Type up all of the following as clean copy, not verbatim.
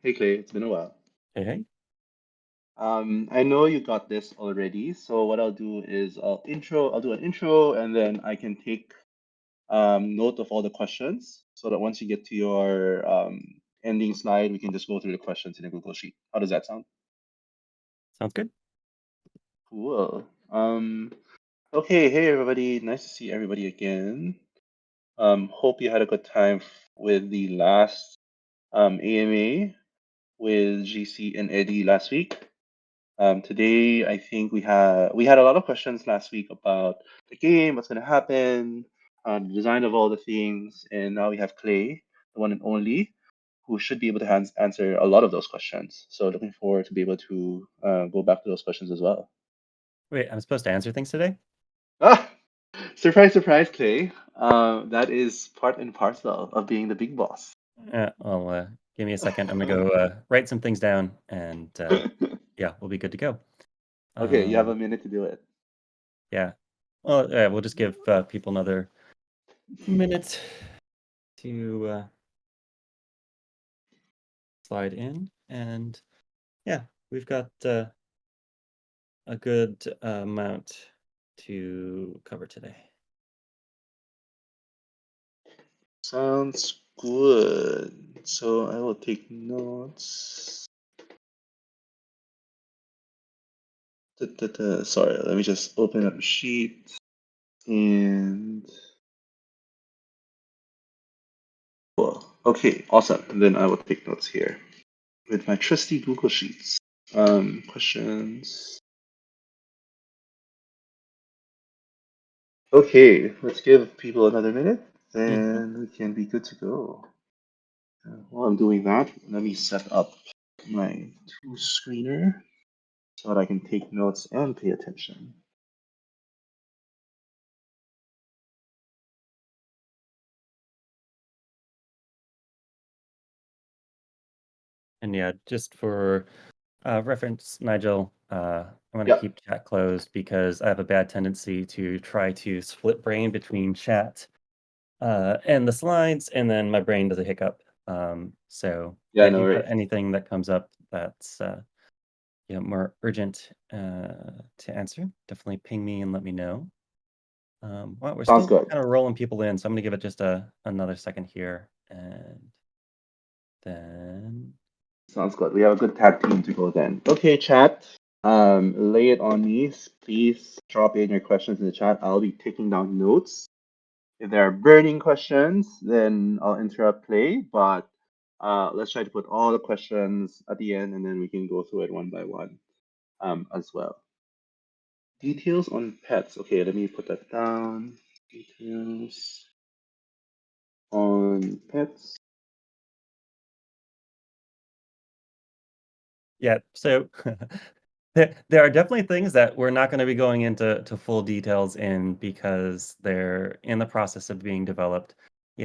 Hey Clay, it's been a while. Hey, hey. I know you got this already, so what I'll do is I'll do an intro, and then I can take note of all the questions so that once you get to your ending slide, we can just go through the questions in a Google Sheet. How does that sound? Sounds good. Cool. Okay, hey everybody, nice to see everybody again. Hope you had a good time with the last AMA with GC and Eddie last week. Today, I think we had a lot of questions last week about the game, what's going to happen, the design of all the things, and now we have Clay, the one and only, who should be able to answer a lot of those questions. So looking forward to be able to go back to those questions as well. Wait, I'm supposed to answer things today? Ah, surprise, surprise, Clay. That is part and parcel of being the big boss. Give me a second. I'm gonna go write some things down, and yeah, we'll be good to go. Okay, you have Um, a minute to do it. yeah. Well, yeah, we'll just give people another minute to slide in, and yeah, we've got a good amount to cover today. Sounds good. So I will take notes. Sorry, let me just open up the sheet and cool. Okay, awesome. And then I will take notes here with my trusty Google Sheets. Questions. Okay, let's give people another minute, Mhm. then we can be good to go. While I'm doing that, let me set up my two screener so that I can take notes and pay attention. And yeah, just for reference, Nigel, I'm going to Yep. keep chat closed because I have a bad tendency to try to split brain between chat and the slides, and then my brain does a hiccup. So yeah, Yeah, if no you've got worries. anything that comes up that's more urgent to answer, definitely ping me and let me know. Well, we're Sounds still good. kind of rolling people in, so I'm going to give it just another second here, and then Sounds good. We have a good tag team to go then. Okay, chat. Lay it on me. Please drop in your questions in the chat. I'll be taking down notes. If there are burning questions, then I'll interrupt play. But let's try to put all the questions at the end, and then we can go through it one by one as well. Details on pets. Okay, let me put that down. Details on pets. yeah, so there are definitely things that we're not going to be going into full details in because they're in the process of being developed.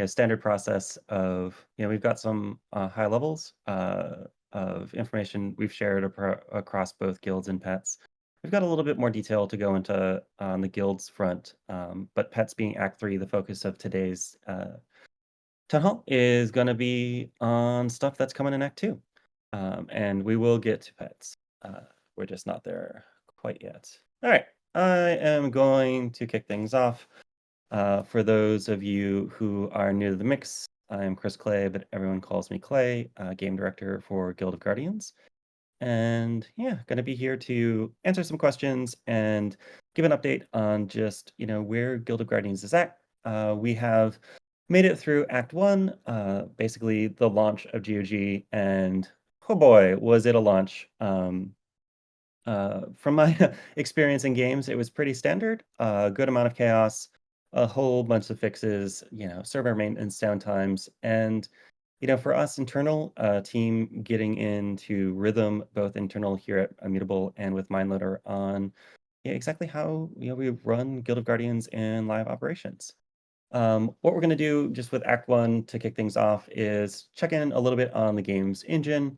Standard process of we've got some high levels of information we've shared across both guilds and pets. We've got a little bit more detail to go into on the guilds front, but pets being Act 3, the focus of today's town hall is going to be on stuff that's coming in Act 2. And we will get to pets. Uh, we're just not there quite yet. All right. I am going to kick things off. For those of you who are new to the mix, I am Chris Clay, but everyone calls me Clay, game director for Guild of Guardians. And yeah, going to be here to answer some questions and give an update on just, where Guild of Guardians is at. We have made it through Act 1, basically the launch of GOG, and oh boy, was it a launch. From my experience in games, it was pretty standard, a good amount of chaos, a whole bunch of fixes, server maintenance downtimes, and for us internal team getting into rhythm, both internal here at Immutable and with MindLoader on exactly how we run Guild of Guardians and live operations. What we're going to do just with Act 1 to kick things off is check in a little bit on the game's engine,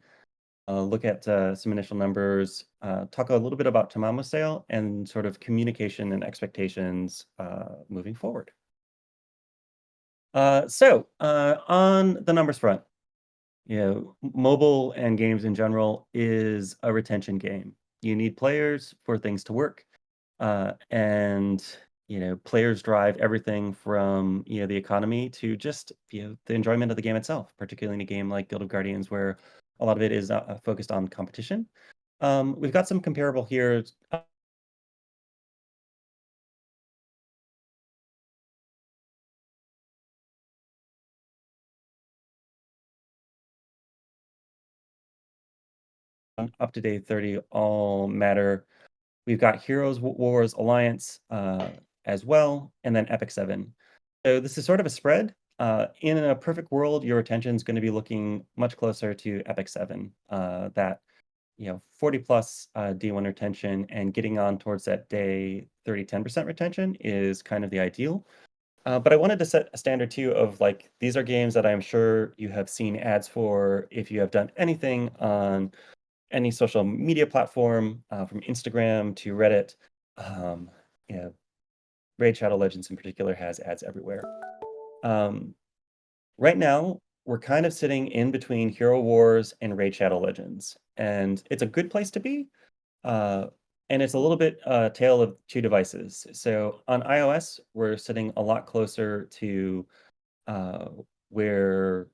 look at some initial numbers, talk a little bit about Tamamo sale, and sort of communication and expectations moving forward. On the numbers front, Mobile and games in general is a retention game. You need players for things to work, and players drive everything from the economy to just the enjoyment of the game itself. Particularly in a game like Guild of Guardians, where a lot of it is focused on competition. We've got some comparable here. Up to day 30 all matter. We've got Heroes Wars Alliance as well, and then Epic 7. So this is sort of a spread. In a perfect world, your retention is going to be looking much closer to Epic 7. That 40 plus D1 retention and getting on towards that day 30, 10% retention is kind of the ideal. But I wanted to set a standard too of like these are games that I'm sure you have seen ads for if you have done anything on any social media platform, from Instagram to Reddit. Um, yeah, Raid Shadow Legends in particular has ads everywhere. Um, right now, we're kind of sitting in between Hero Wars and Raid Shadow Legends, and it's a good place to be. Uh, and it's a little bit tale of two devices. So on iOS, we're sitting a lot closer to uh, where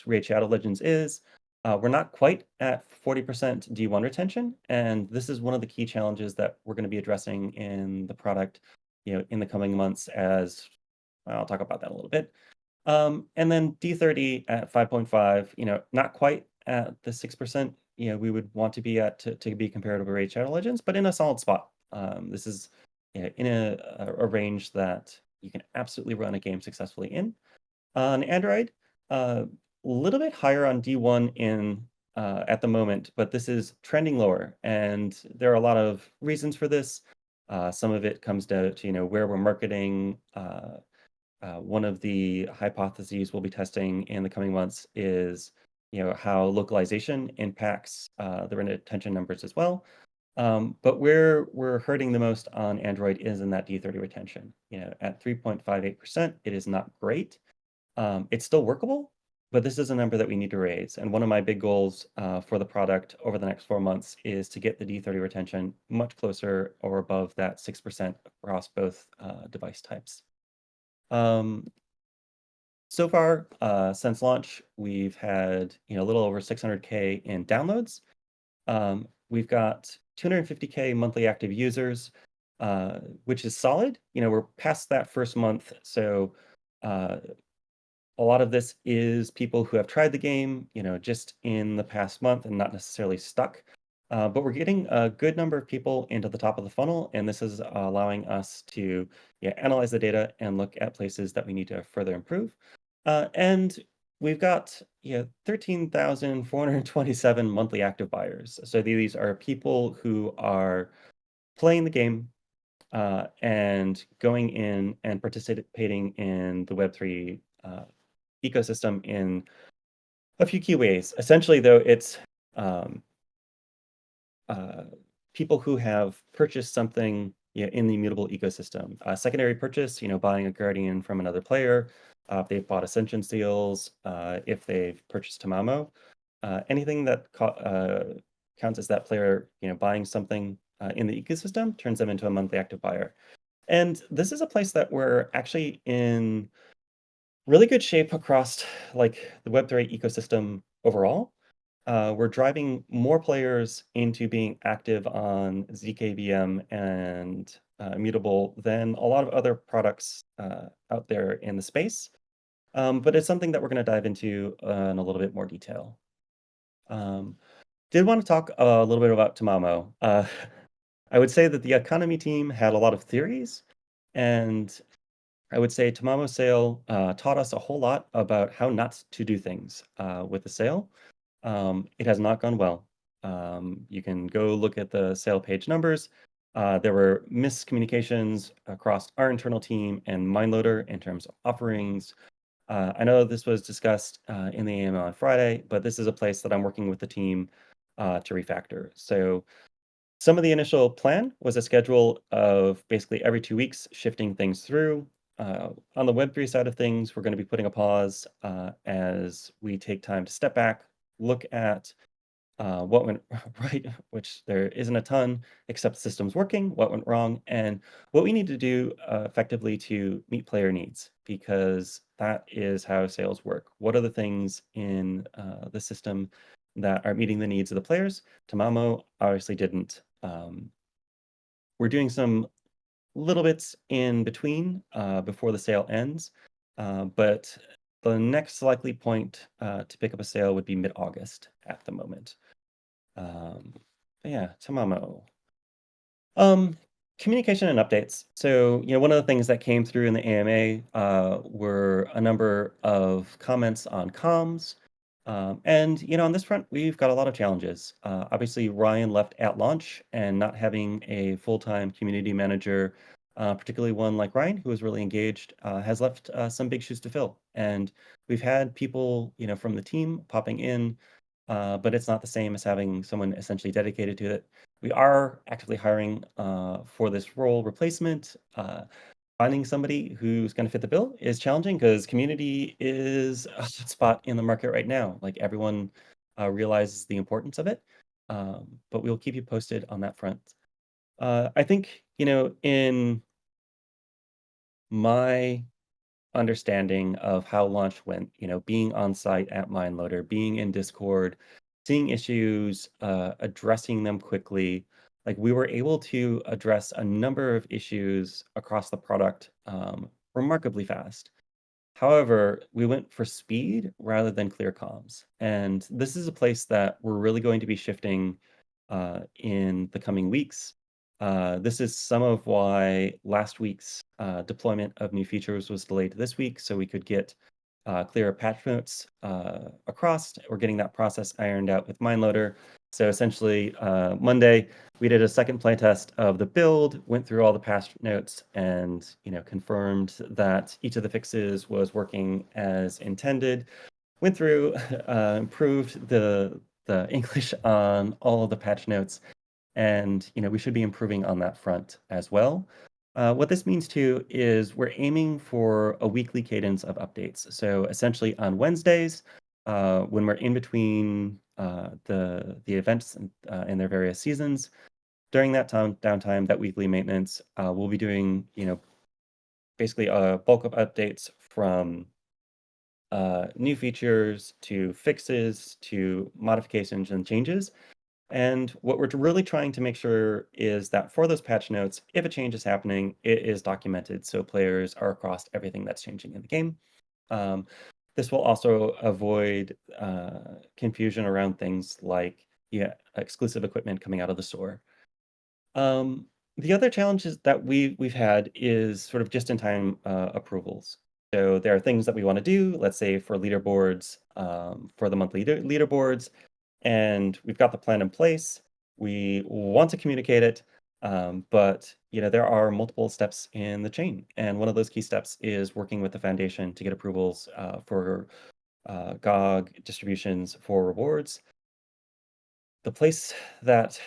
Raid Shadow Legends is. We're not quite at 40% D1 retention, and this is one of the key challenges that we're going to be addressing in the product, in the coming months. As I'll talk about that a little bit. And then D30 at 5.5, not quite at the 6%, we would want to be at to be comparative to Raid Shadow Legends, but in a solid spot. This is in a range that you can absolutely run a game successfully in. On Android, a little bit higher on D1 in at the moment, but this is trending lower, and there are a lot of reasons for this. Some of it comes down to where we're marketing. One of the hypotheses we'll be testing in the coming months is how localization impacts the retention numbers as well. But where we're hurting the most on Android is in that D30 retention. At 3.58%, it is not great. It's still workable, but this is a number that we need to raise. And one of my big goals for the product over the next 4 months is to get the D30 retention much closer or above that 6% across both device types. Um, so far, since launch, we've had a little over 600K in downloads. We've got 250K monthly active users, which is solid. We're past that first month, so uh, a lot of this is people who have tried the game, just in the past month and not necessarily stuck. But we're getting a good number of people into the top of the funnel, and this is allowing us to analyze the data and look at places that we need to further improve. And we've got 13,427 monthly active buyers. So these are people who are playing the game and going in and participating in the Web3 ecosystem in a few key ways. Essentially, though, it's um, uh, people who have purchased something in the immutable ecosystem. Secondary purchase, buying a Guardian from another player. If they've bought Ascension Seals, if they've purchased Tamamo, anything that counts as that player, buying something in the ecosystem turns them into a monthly active buyer. And this is a place that we're actually in really good shape across like the Web3 ecosystem overall. We're driving more players into being active on ZKVM and Immutable than a lot of other products out there in the space. But it's something that we're going to dive into in a little bit more detail. Um, did want to talk a little bit about Tamamo. I would say that the economy team had a lot of theories, and I would say Tamamo sale taught us a whole lot about how not to do things with the sale. It has not gone well. You can go look at the sale page numbers. There were miscommunications across our internal team and MindLoader in terms of offerings. I know this was discussed in the AMO on Friday, but this is a place that I'm working with the team to refactor. So some of the initial plan was a schedule of basically every 2 weeks shifting things through. On the Web3 side of things, we're going to be putting a pause as we take time to step back, look at what went right, which there isn't a ton, except systems working, what went wrong, and what we need to do effectively to meet player needs, because that is how sales work. What are the things in the system that are meeting the needs of the players? Tamamo obviously didn't. We're doing some little bits in between before the sale ends, but the next likely point to pick up a sale would be mid-August at the moment. Um, but yeah, Tamamo. Um, Communication and updates. So, one of the things that came through in the AMA were a number of comments on comms. And, on this front, we've got a lot of challenges. Obviously, Ryan left at launch, and not having a full-time community manager, particularly one like Ryan, who is really engaged, has left some big shoes to fill. And we've had people, from the team popping in, but it's not the same as having someone essentially dedicated to it. We are actively hiring for this role replacement. Finding somebody who's going to fit the bill is challenging because community is a hot spot in the market right now. Like everyone realizes the importance of it, but we'll keep you posted on that front. I think, in my understanding of how launch went, being on site at MindLoader, being in Discord, seeing issues, addressing them quickly. Like we were able to address a number of issues across the product remarkably fast. However, we went for speed rather than clear comms. And this is a place that we're really going to be shifting in the coming weeks. This is some of why last week's deployment of new features was delayed to this week, so we could get clearer patch notes across. We're getting that process ironed out with MindLoader. So essentially, Monday, we did a second playtest of the build, went through all the patch notes, and confirmed that each of the fixes was working as intended. Went through, improved the English on all of the patch notes, and we should be improving on that front as well. What this means too is we're aiming for a weekly cadence of updates. So essentially on Wednesdays, when we're in between the events in their various seasons, during that downtime, that weekly maintenance, we'll be doing basically a bulk of updates from new features to fixes to modifications and changes. And what we're really trying to make sure is that for those patch notes, if a change is happening, it is documented so players are across everything that's changing in the game. Um, this will also avoid confusion around things like exclusive equipment coming out of the store. The other challenges that we've had is sort of just-in-time approvals. So there are things that we want to do, let's say for leaderboards, for the monthly leaderboards, and we've got the plan in place. We want to communicate it, but there are multiple steps in the chain, and one of those key steps is working with the foundation to get approvals for GOG distributions for rewards. The place that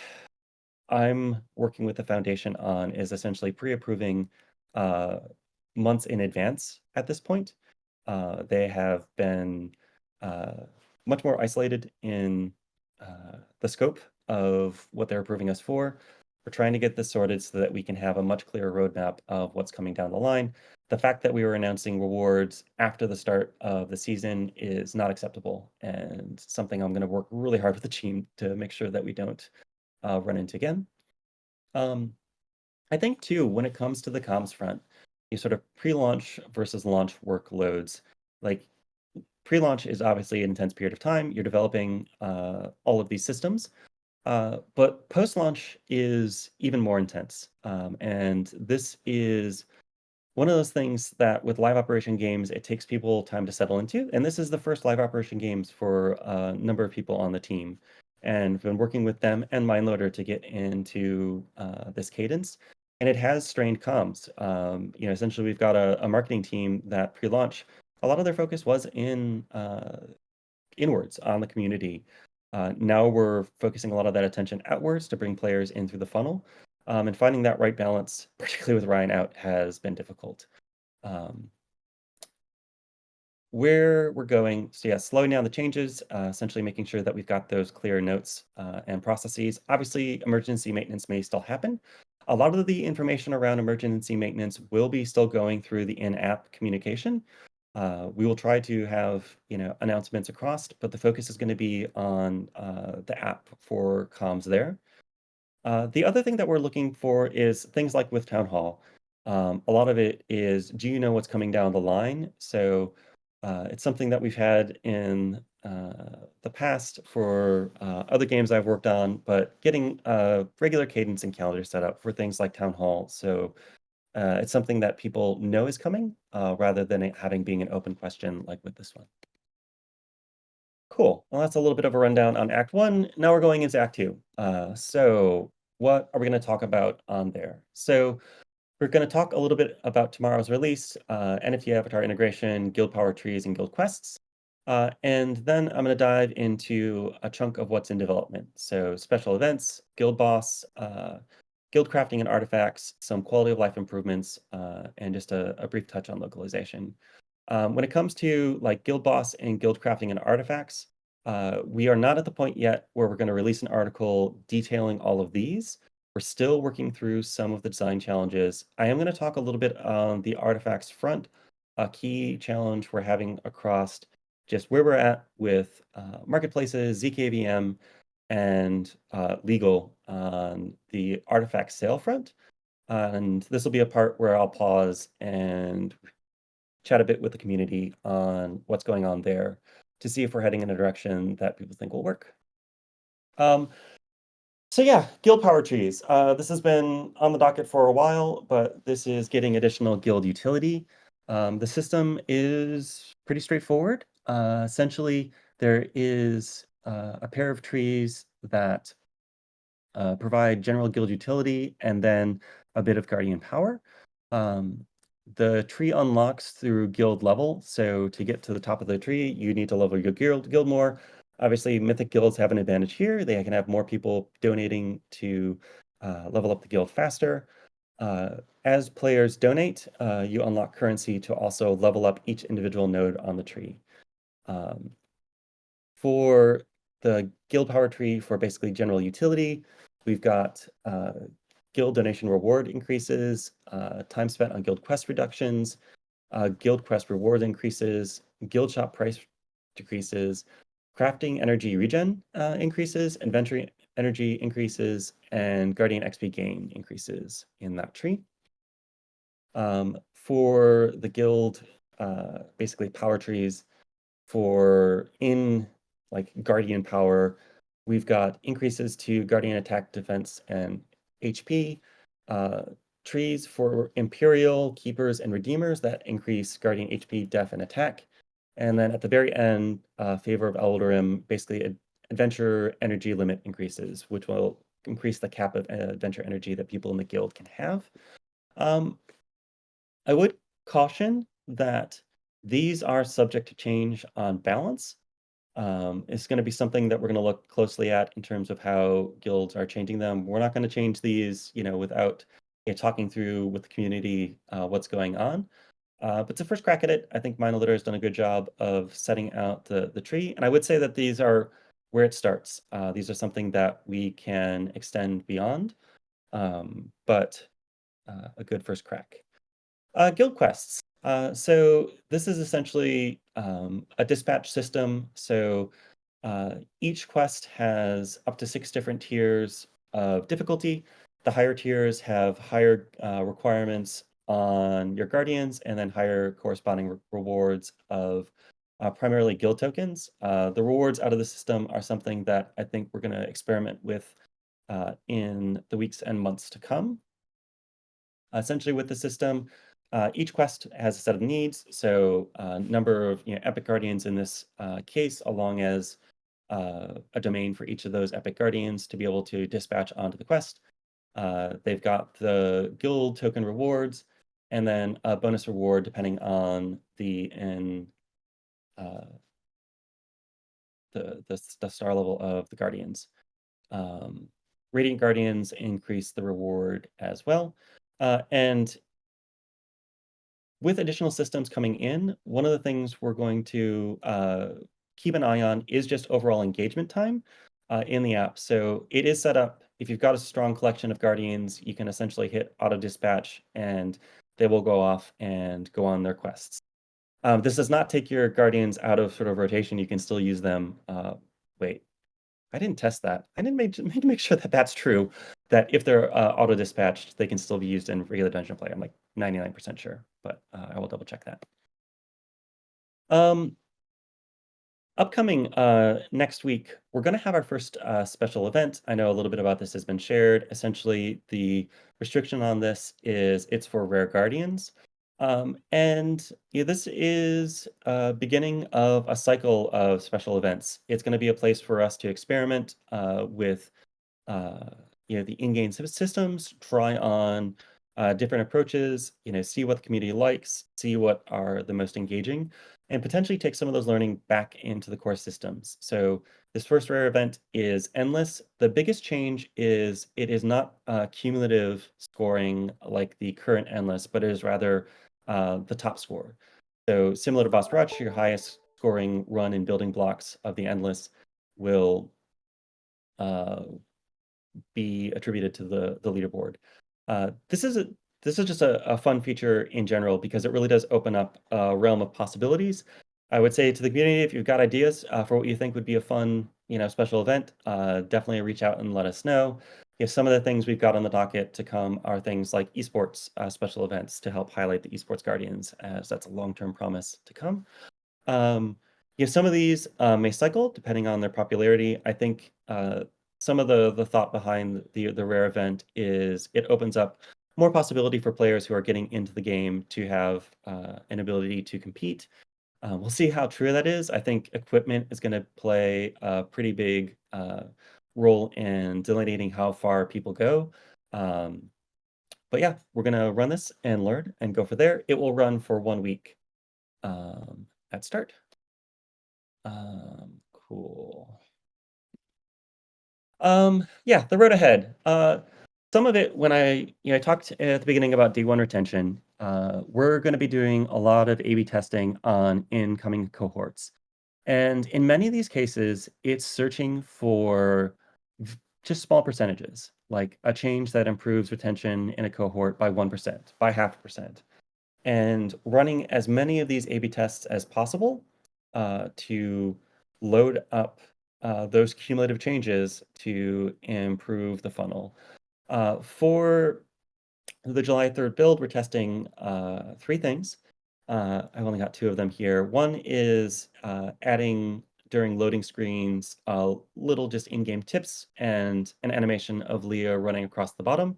I'm working with the foundation on is essentially pre-approving uh, months in advance at this point. They have been uh, much more isolated in the scope of what they're approving us for. We're trying to get this sorted so that we can have a much clearer roadmap of what's coming down the line. The fact that we were announcing rewards after the start of the season is not acceptable, and something I'm going to work really hard with the team to make sure that we don't run into again. Um, I think too, when it comes to the comms front, you sort of pre-launch versus launch workloads. Like pre-launch is obviously an intense period of time. You're developing all of these systems, but post-launch is even more intense. And this is one of those things that with live operation games, it takes people time to settle into. And this is the first live operation games for a number of people on the team. And we've been working with them and MindLoader to get into this cadence. And it has strained comms. Essentially, we've got a marketing team that pre-launch, a lot of their focus was in inwards on the community. Now we're focusing a lot of that attention outwards to bring players in through the funnel. And finding that right balance, particularly with Ryan out, has been difficult. Um, where we're going, so yeah, slowing down the changes, essentially making sure that we've got those clear notes and processes. Obviously, emergency maintenance may still happen. A lot of the information around emergency maintenance will be still going through the in-app communication. We will try to have announcements across, but the focus is going to be on the app for comms there. The other thing that we're looking for is things like with Town Hall. A lot of it is, do you know what's coming down the line? So it's something that we've had in the past for other games I've worked on, but getting regular cadence and calendar set up for things like Town Hall. So it's something that people know is coming rather than it having being an open question like with this one. Cool. Well, that's a little bit of a rundown on Act 1. Now we're going into Act 2. So what are we going to talk about on there? So we're going to talk a little bit about tomorrow's release, NFT avatar integration, guild power trees, and guild quests. And then I'm going to dive into a chunk of what's in development. So special events, guild boss, guild crafting and artifacts, some quality of life improvements, and just a brief touch on localization. When it comes to like guild boss and guild crafting and artifacts, we are not at the point yet where we're going to release an article detailing all of these. We're still working through some of the design challenges. I am going to talk a little bit on the artifacts front, a key challenge we're having across just where we're at with marketplaces, ZKVM, and legal on the artifact sale front. And this will be a part where I'll pause and chat a bit with the community on what's going on there to see if we're heading in a direction that people think will work. Um, so yeah, guild power trees. This has been on the docket for a while, but this is getting additional guild utility. The system is pretty straightforward. Essentially, there is a pair of trees that provide general guild utility and then a bit of guardian power. Um, the tree unlocks through guild level. So to get to the top of the tree, you need to level your guild more. Obviously, mythic guilds have an advantage here. They can have more people donating to level up the guild faster. As players donate, you unlock currency to also level up each individual node on the tree. Um, for the guild power tree for basically general utility, we've got guild donation reward increases, time spent on guild quest reductions, guild quest reward increases, guild shop price decreases, crafting energy regen increases, inventory energy increases, and guardian XP gain increases in that tree. For the guild, basically power trees, for in like guardian power, we've got increases to guardian attack, defense, and HP. Trees for imperial keepers and redeemers that increase guardian HP, def, and attack. And then at the very end, favor of Elderym, basically adventure energy limit increases, which will increase the cap of adventure energy that people in the guild can have. I would caution that these are subject to change on balance. It's going to be something that we're going to look closely at in terms of how guilds are changing them. We're not going to change these, without talking through with the community what's going on. But it's a first crack at it. I think Monoliter has done a good job of setting out the tree. And I would say that these are where it starts. These are something that we can extend beyond, but a good first crack. Guild quests. So this is essentially a dispatch system. So each quest has up to 6 different tiers of difficulty. The higher tiers have higher requirements on your guardians and then higher corresponding rewards of primarily guild tokens. The rewards out of the system are something that I think we're going to experiment with in the weeks and months to come. Essentially with the system, each quest has a set of needs, so number of epic guardians in this case, along as a domain for each of those epic guardians to be able to dispatch onto the quest. They've got the guild token rewards, and then a bonus reward depending on the star level of the guardians. Radiant guardians increase the reward as well, and with additional systems coming in, one of the things we're going to keep an eye on is just overall engagement time in the app. So it is set up. If you've got a strong collection of guardians, you can essentially hit auto dispatch and they will go off and go on their quests. This does not take your guardians out of sort of rotation. You can still use them. Wait, I didn't test that. I didn't make sure that that's true. That if they're auto dispatched, they can still be used in regular dungeon play. I'm like 99% sure, but I will double check that. Um, Upcoming next week, we're going to have our first special event. I know a little bit about this has been shared. Essentially, the restriction on this is it's for rare guardians. And yeah, this is beginning of a cycle of special events. It's going to be a place for us to experiment with uh, the in-game systems, try on different approaches, see what the community likes, see what are the most engaging, and potentially take some of those learning back into the core systems. So this first rare event is endless. The biggest change is it is not cumulative scoring like the current endless, but it is rather the top score. So similar to Boss Rush, your highest scoring run in building blocks of the endless will uh, be attributed to the leaderboard. This is just a fun feature in general because it really does open up a realm of possibilities. I would say to the community, if you've got ideas for what you think would be a fun, special event, definitely reach out and let us know. If some of the things we've got on the docket to come are things like esports special events to help highlight the esports guardians, as that's a long-term promise to come. Um, some of these may cycle depending on their popularity. I think some of the thought behind the rare event is it opens up more possibility for players who are getting into the game to have an ability to compete. We'll see how true that is. I think equipment is going to play a pretty big role in delineating how far people go. Um, but yeah, we're going to run this and learn and go for there. It will run for 1 week at start. Cool. Yeah, the road ahead. Some of it when I talked at the beginning about D1 retention, we're going to be doing a lot of A/B testing on incoming cohorts. And in many of these cases, it's searching for just small percentages, like a change that improves retention in a cohort by 1%, by 0.5%, and running as many of these A/B tests as possible to load up those cumulative changes to improve the funnel. For the July 3rd build, we're testing three things. I've only got two of them here. One is adding during loading screens little just in-game tips and an animation of Leah running across the bottom.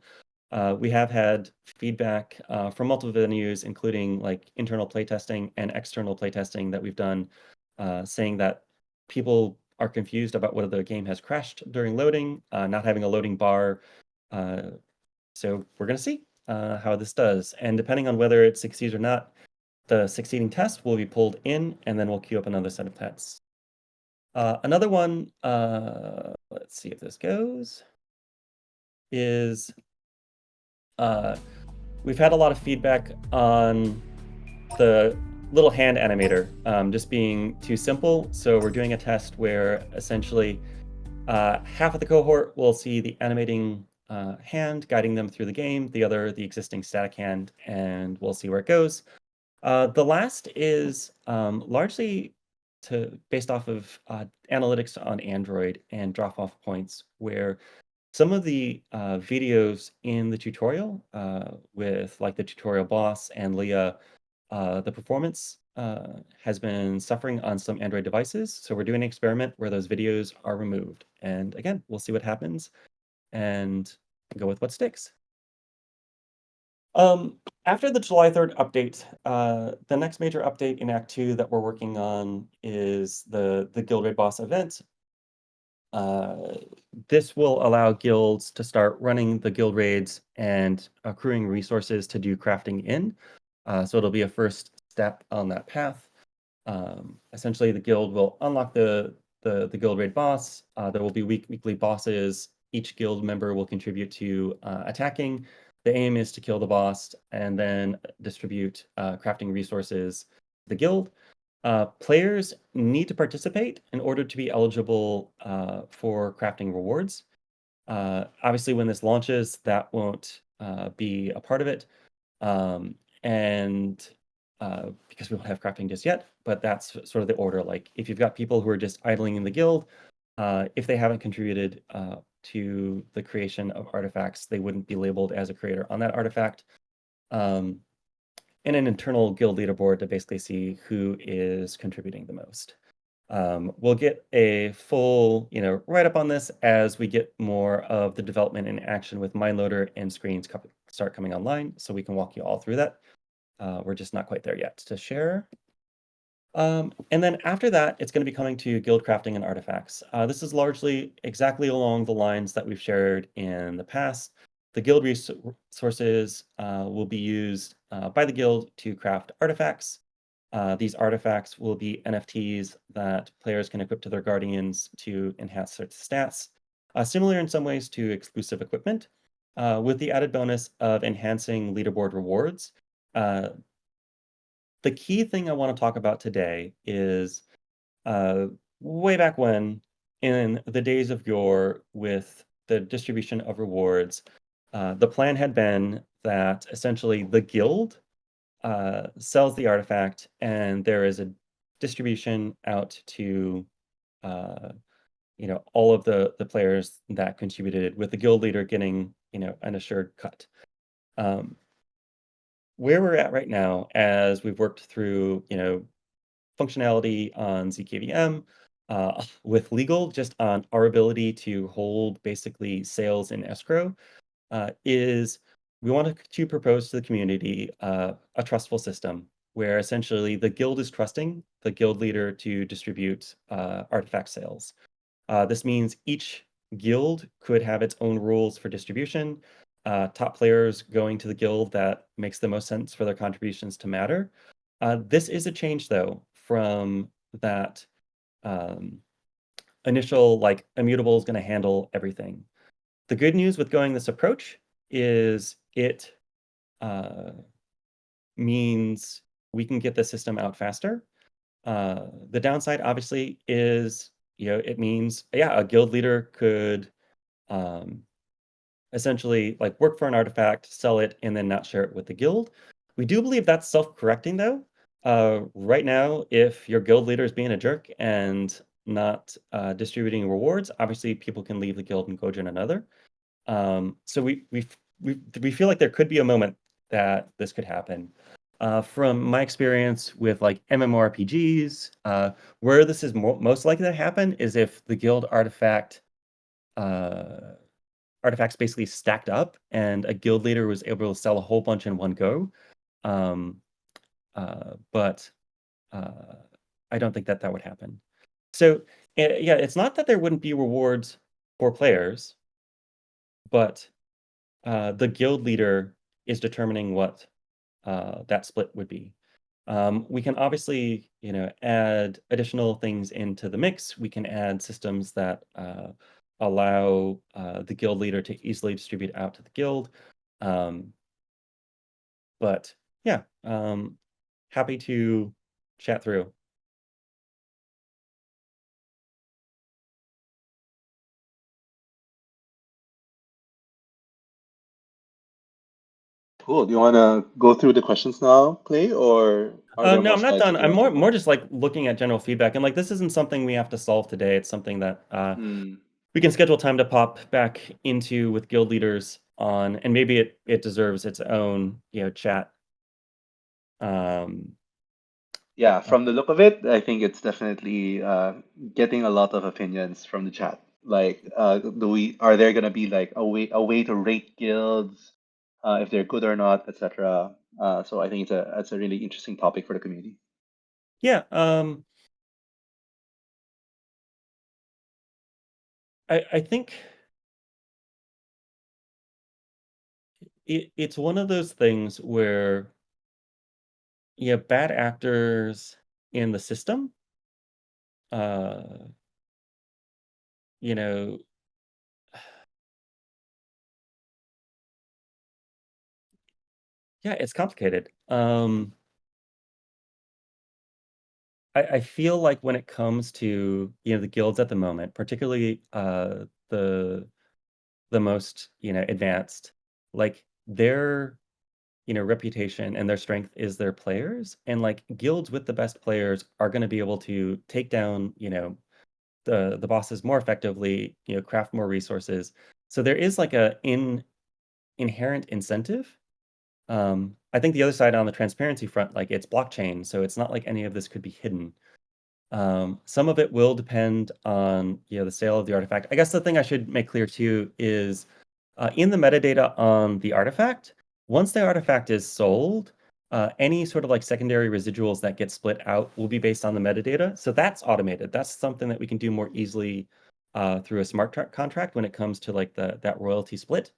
We have had feedback from multiple venues, including like internal playtesting and external playtesting that we've done, saying that people are confused about whether the game has crashed during loading, not having a loading bar. So we're going to see how this does. And depending on whether it succeeds or not, the succeeding test will be pulled in, and then we'll queue up another set of tests. Another one, let's see if this goes, is we've had a lot of feedback on the little hand animator just being too simple. So we're doing a test where essentially half of the cohort will see the animating hand guiding them through the game, the other the existing static hand, and we'll see where it goes. The last is largely based off of analytics on Android and drop-off points, where some of the videos in the tutorial with like the tutorial boss and Leah, the performance has been suffering on some Android devices. So we're doing an experiment where those videos are removed. And again, we'll see what happens and go with what sticks. After the July 3rd update, the next major update in Act 2 that we're working on is the Guild Raid Boss event. This will allow guilds to start running the guild raids and accruing resources to do crafting in. So it'll be a first step on that path. Essentially, the guild will unlock the guild raid boss. There will be weekly bosses. Each guild member will contribute to attacking. the aim is to kill the boss and then distribute crafting resources to the guild. Players need to participate in order to be eligible for crafting rewards. Obviously, when this launches, that won't be a part of it. Um, and because we don't have crafting just yet, but that's sort of the order. Like, if you've got people who are just idling in the guild, if they haven't contributed to the creation of artifacts, they wouldn't be labeled as a creator on that artifact. Um, and an internal guild leaderboard to basically see who is contributing the most. We'll get a full, write-up on this as we get more of the development and action with MindLoader and screens start coming online, so we can walk you all through that. We're just not quite there yet to share. And then after that, it's going to be coming to guild crafting and artifacts. This is largely exactly along the lines that we've shared in the past. The guild resources will be used by the guild to craft artifacts. These artifacts will be NFTs that players can equip to their guardians to enhance their stats, similar in some ways to exclusive equipment, with the added bonus of enhancing leaderboard rewards. Uh, the key thing I want to talk about today is uh, way back when, in the days of yore, with the distribution of rewards, the plan had been that essentially the guild sells the artifact, and there is a distribution out to all of the players that contributed, with the guild leader getting an assured cut. Where we're at right now, as we've worked through functionality on ZKVM, with legal, just on our ability to hold basically sales in escrow, is we want to propose to the community a trustful system where essentially the guild is trusting the guild leader to distribute artifact sales. This means each guild could have its own rules for distribution. Top players going to the guild that makes the most sense for their contributions to matter. This is a change, though, from that initial, like, immutable is going to handle everything. The good news with going this approach is it uh, means we can get the system out faster. The downside, obviously, is it means a guild leader could um, essentially like work for an artifact, sell it, and then not share it with the guild. We do believe that's self-correcting, though. Right now, if your guild leader is being a jerk and not distributing rewards, obviously people can leave the guild and go join another. So we feel like there could be a moment that this could happen. From my experience with like MMORPGs, where this is most likely to happen is if the guild uh, artifacts basically stacked up and a guild leader was able to sell a whole bunch in one go. Um, but I don't think that would happen. So yeah, it's not that there wouldn't be rewards for players, but the guild leader is determining what that split would be. We can obviously, add additional things into the mix. We can add systems that allow the guild leader to easily distribute out to the guild. Um, but yeah, happy to chat through. Cool. Do you want to go through the questions now, Clay, or are there No, more I'm not slides done. that you I'm want to more go? just like looking at general feedback, and like this isn't something we have to solve today. It's something that Hmm. we can schedule time to pop back into with guild leaders on, and maybe it deserves its own chat. Um, Yeah, uh, from the look of it, I think it's definitely getting a lot of opinions from the chat. Like, are there gonna be like a way to rate guilds, if they're good or not, etc. So I think it's a really interesting topic for the community. yeah, I think it's one of those things where bad actors in the system, uh, you know, Yeah, it's complicated. I feel like when it comes to, the guilds at the moment, particularly, the the most, advanced, like, their, reputation and their strength is their players, and, like, guilds with the best players are gonna be able to take down, the bosses more effectively, craft more resources. So there is, like, a inherent incentive. I think the other side on the transparency front, like, it's blockchain, so it's not like any of this could be hidden. Some of it will depend on, the sale of the artifact. I guess the thing I should make clear too is, in the metadata on the artifact, once the artifact is sold, any sort of like secondary residuals that get split out will be based on the metadata. So that's automated. That's something that we can do more easily through a contract when it comes to like that royalty split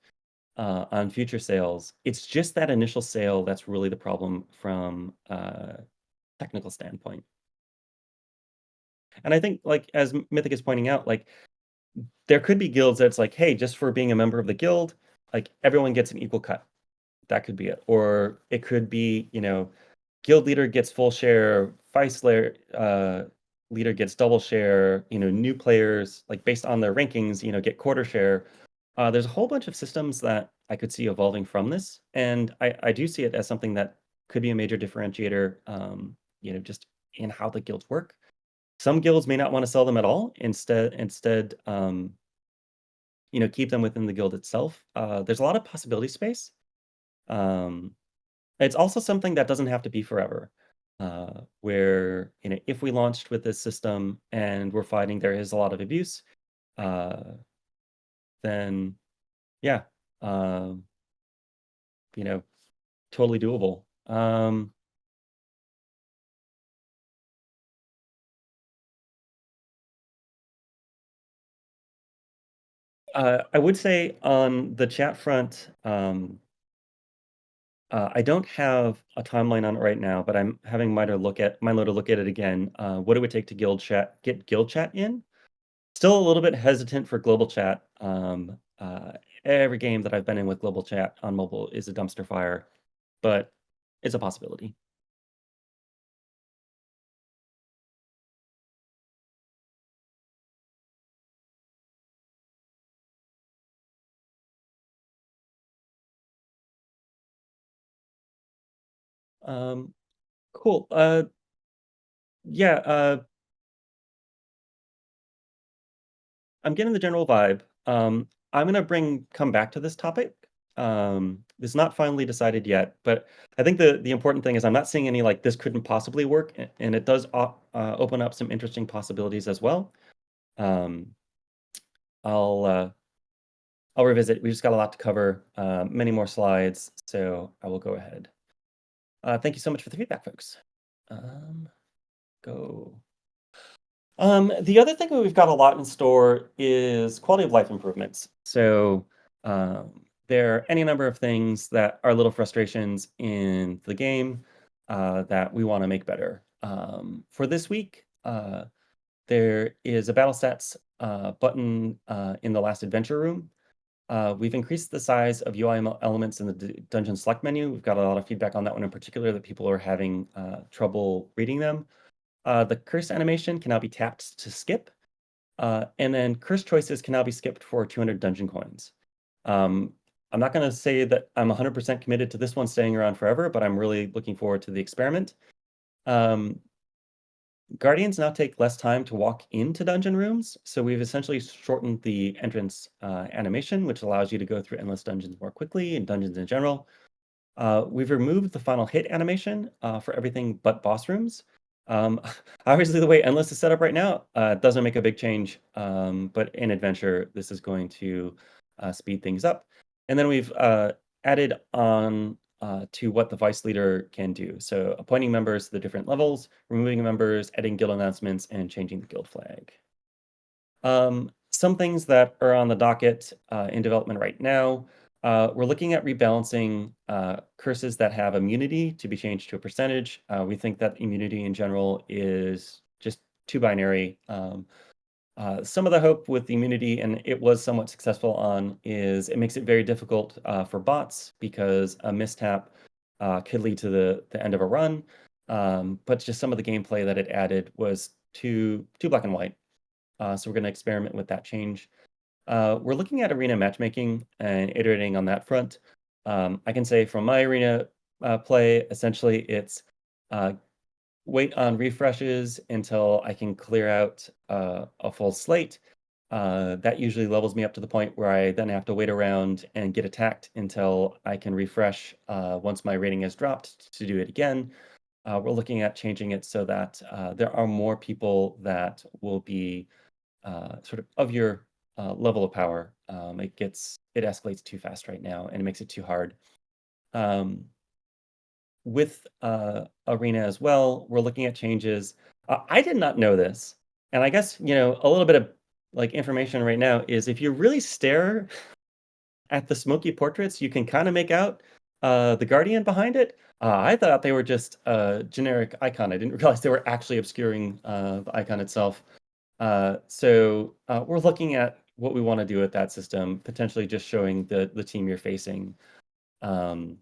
on future sales. It's just that initial sale that's really the problem from a technical standpoint. And I think, like, as Mythic is pointing out, like, there could be guilds that's like, hey, just for being a member of the guild, like, everyone gets an equal cut. That could be it. Or it could be, guild leader gets full share, vice layer, leader gets double share, new players, like, based on their rankings, get quarter share. There's a whole bunch of systems that I could see evolving from this, and I do see it as something that could be a major differentiator, just in how the guilds work. Some guilds may not wanna sell them at all. Instead, keep them within the guild itself. There's a lot of possibility space. Um, it's also something that doesn't have to be forever, where, if we launched with this system and we're finding there is a lot of abuse, uh, then yeah, um, you know, totally doable. I would say on the chat front, I don't have a timeline on it right now, but I'm having Milo look at it again. What it would take to get guild chat in. Still a little bit hesitant for global chat. Every game that I've been in with global chat on mobile is a dumpster fire, but it's a possibility. Um, cool. Yeah. I'm getting the general vibe. I'm gonna bring come back to this topic. It's not finally decided yet, but I think the important thing is I'm not seeing any like this couldn't possibly work, and it does open up some interesting possibilities as well. Um, I'll uh, I'll revisit. We just got a lot to cover, many more slides, so I will go ahead. Thank you so much for the feedback, folks. Um, go. The other thing that we've got a lot in store is quality of life improvements. So there are any number of things that are little frustrations in the game that we want to make better. For this week, there is a battle stats button in the last adventure room. We've increased the size of UI elements in the dungeon select menu. We've got a lot of feedback on that one in particular that people are having trouble reading them. The curse animation can now be tapped to skip, and then curse choices can now be skipped for 200 dungeon coins. Um, I'm not going to say that I'm 100% committed to this one staying around forever, but I'm really looking forward to the experiment. Um, Guardians now take less time to walk into dungeon rooms, so we've essentially shortened the entrance animation, which allows you to go through endless dungeons more quickly and dungeons in general. We've removed the final hit animation for everything but boss rooms. Um, Obviously, the way Endless is set up right now doesn't make a big change, but in Adventure, this is going to speed things up. And then we've added on to what the Vice Leader can do. So appointing members to the different levels, removing members, adding guild announcements, and changing the guild flag. Some things that are on the docket in development right now. We're looking at rebalancing curses that have immunity to be changed to a percentage. We think that immunity in general is just too binary. Some of the hope with the immunity, and it was somewhat successful on, is it makes it very difficult for bots because a mishap could lead to the end of a run. But just some of the gameplay that it added was too black and white. So we're going to experiment with that change. We're looking at arena matchmaking and iterating on that front. I can say from my arena play, essentially it's uh, wait on refreshes until I can clear out a full slate. That usually levels me up to the point where I then have to wait around and get attacked until I can refresh once my rating has dropped to do it again. We're looking at changing it so that there are more people that will be sort of your level of power. It escalates too fast right now, and it makes it too hard. Um, with Arena as well, we're looking at changes. I did not know this, and I guess a little bit of like information right now is if you really stare at the smoky portraits, you can kind of make out the Guardian behind it. I thought they were just a generic icon. I didn't realize they were actually obscuring the icon itself. So we're looking at what we want to do with that system, potentially just showing the team you're facing. Um,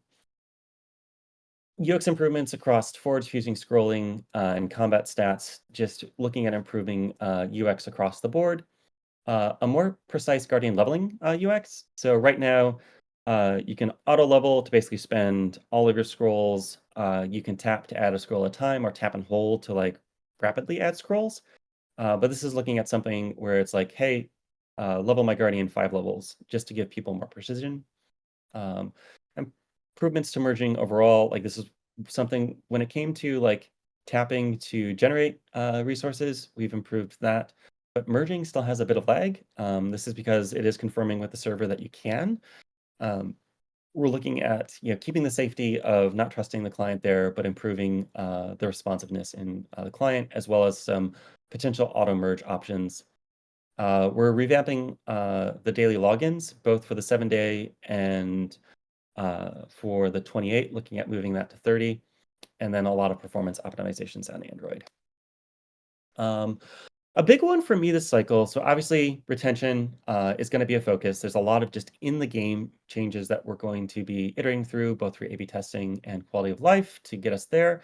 UX improvements across forward fusing scrolling and combat stats, just looking at improving UX across the board. A more precise Guardian leveling UX. So right now, you can auto level to basically spend all of your scrolls. You can tap to add a scroll at a time or tap and hold to like rapidly add scrolls. But this is looking at something where it's like, hey, level my Guardian 5 levels just to give people more precision. Um, Improvements to merging overall, like this is something when it came to like tapping to generate resources, we've improved that. But merging still has a bit of lag. This is because it is confirming with the server that you can. Um, we're looking at keeping the safety of not trusting the client there, but improving the responsiveness in the client, as well as some potential auto merge options. We're revamping the daily logins, both for the 7-day and for the 28, looking at moving that to 30, and then a lot of performance optimizations on Android. Um, a big one for me this cycle, so obviously retention is going to be a focus. There's a lot of just in the game changes that we're going to be iterating through, both through A/B testing and quality of life to get us there.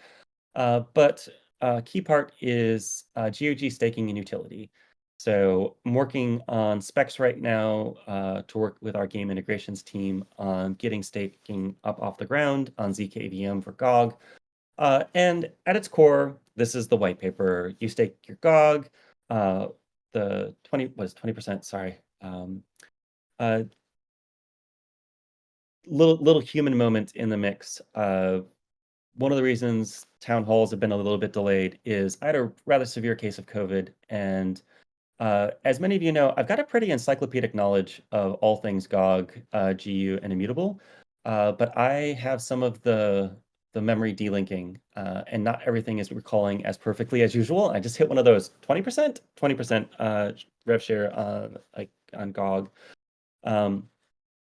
But a key part is GOG staking and utility. So I'm working on specs right now to work with our game integrations team on getting staking up off the ground on zkVM for GOG. And at its core, this is the white paper. You stake your GOG, the 20%, sorry. Uh, little human moment in the mix. One of the reasons town halls have been a little bit delayed is I had a rather severe case of COVID, and as many of you know, I've got a pretty encyclopedic knowledge of all things GOG, GU, and immutable, but I have some of the memory delinking, and not everything is recalling as perfectly as usual. I just hit one of those 20% rev share like on GOG. Um,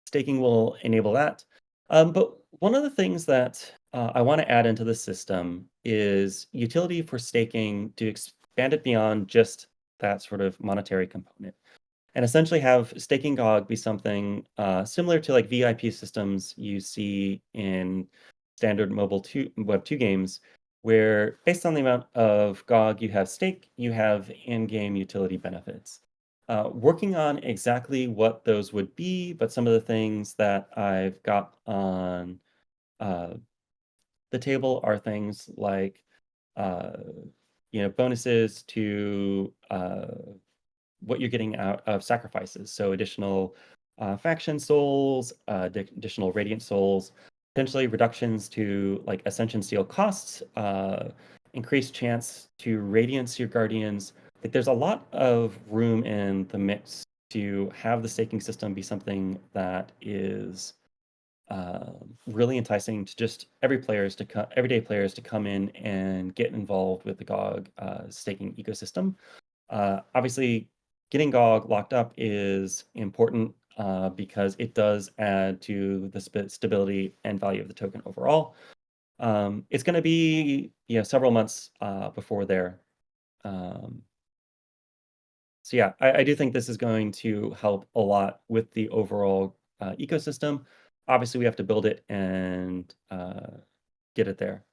Staking will enable that. But one of the things that I want to add into the system is utility for staking to expand it beyond just that sort of monetary component. And essentially have staking GOG be something similar to like VIP systems you see in standard Web2 games, where based on the amount of GOG you have stake, you have in-game utility benefits. Working on exactly what those would be, but some of the things that I've got on uh, the table are things like, uh, bonuses to what you're getting out of sacrifices. So additional faction souls, additional radiant souls, potentially reductions to like ascension seal costs, increased chance to radiance your guardians. Like there's a lot of room in the mix to have the staking system be something that is really enticing to just everyday players to come in and get involved with the GOG staking ecosystem. Obviously, getting GOG locked up is important because it does add to the stability and value of the token overall. It's going to be several months before there. Um, so yeah, I do think this is going to help a lot with the overall ecosystem. Obviously, we have to build it and get it there.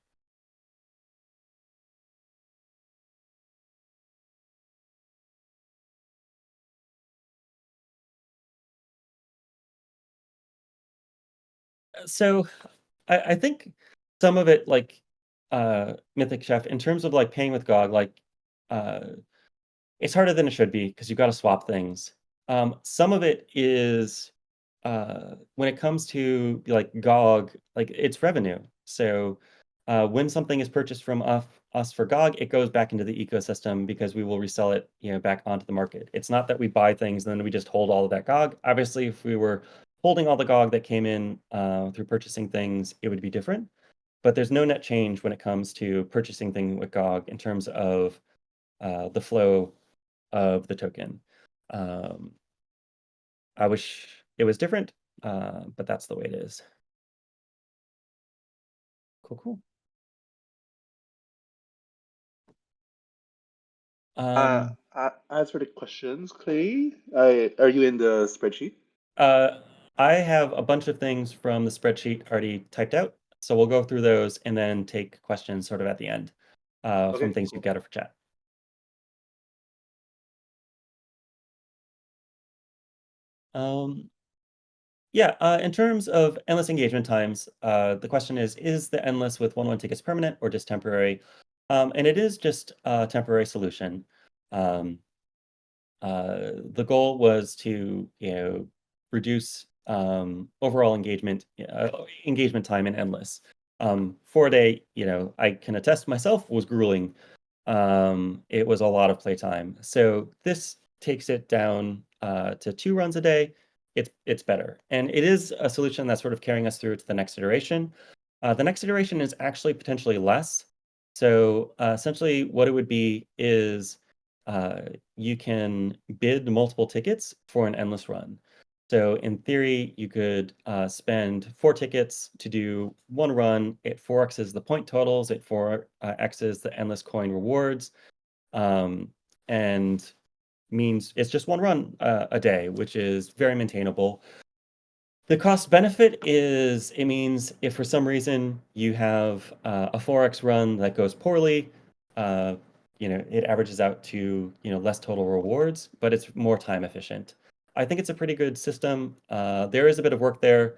So I think some of it, like Mythic Chef, in terms of like paying with GOG, like uh, it's harder than it should be because you've got to swap things. Some of it is when it comes to like GOG, like it's revenue. So when something is purchased from us for GOG, it goes back into the ecosystem because we will resell it, back onto the market. It's not that we buy things and then we just hold all of that GOG. Obviously, if we were holding all the GOG that came in through purchasing things, it would be different. But there's no net change when it comes to purchasing things with GOG in terms of the flow of the token. Um, I wish it was different, but that's the way it is. Cool, cool. Um, As for the questions, Clay, are you in the spreadsheet? uh, I have a bunch of things from the spreadsheet already typed out, so we'll go through those and then take questions sort of at the end Okay, from things you've cool. gathered for chat. Um, yeah, in terms of endless engagement times, the question is the endless with 1-1 tickets permanent or just temporary? And it is just a temporary solution. Um, the goal was to, reduce overall engagement time in endless. 4 day, I can attest myself was grueling. It was a lot of playtime. So this takes it down to 2 runs a day. It's better, and it is a solution that's sort of carrying us through to the next iteration. The next iteration is actually potentially less. So essentially, what it would be is uh, you can bid multiple tickets for an endless run. So in theory, you could spend 4 tickets to do 1 run. It 4x's the point totals. It 4x's the endless coin rewards, um, and means it's just 1 run a day, which is very maintainable. The cost benefit is it means if for some reason you have a 4x run that goes poorly, uh, it averages out to, less total rewards, but it's more time efficient. I think it's a pretty good system. There is a bit of work there.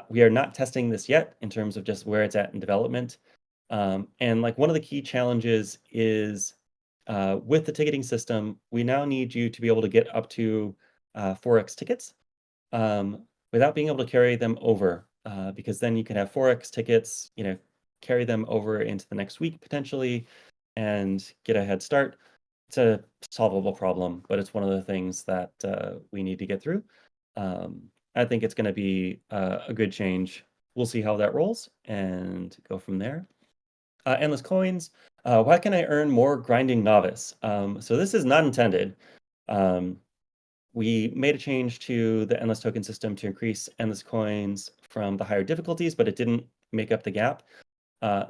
We are not testing this yet in terms of just where it's at in development. And like one of the key challenges is with the ticketing system, we now need you to be able to get up to 4x tickets without being able to carry them over, because then you can have 4x tickets, carry them over into the next week potentially and get a head start. It's a solvable problem, but it's one of the things that we need to get through. Um, I think it's going to be a good change. We'll see how that rolls and go from there. Endless coins. Why can I earn more grinding novice? So this is not intended. Um, we made a change to the endless token system to increase endless coins from the higher difficulties, but it didn't make up the gap.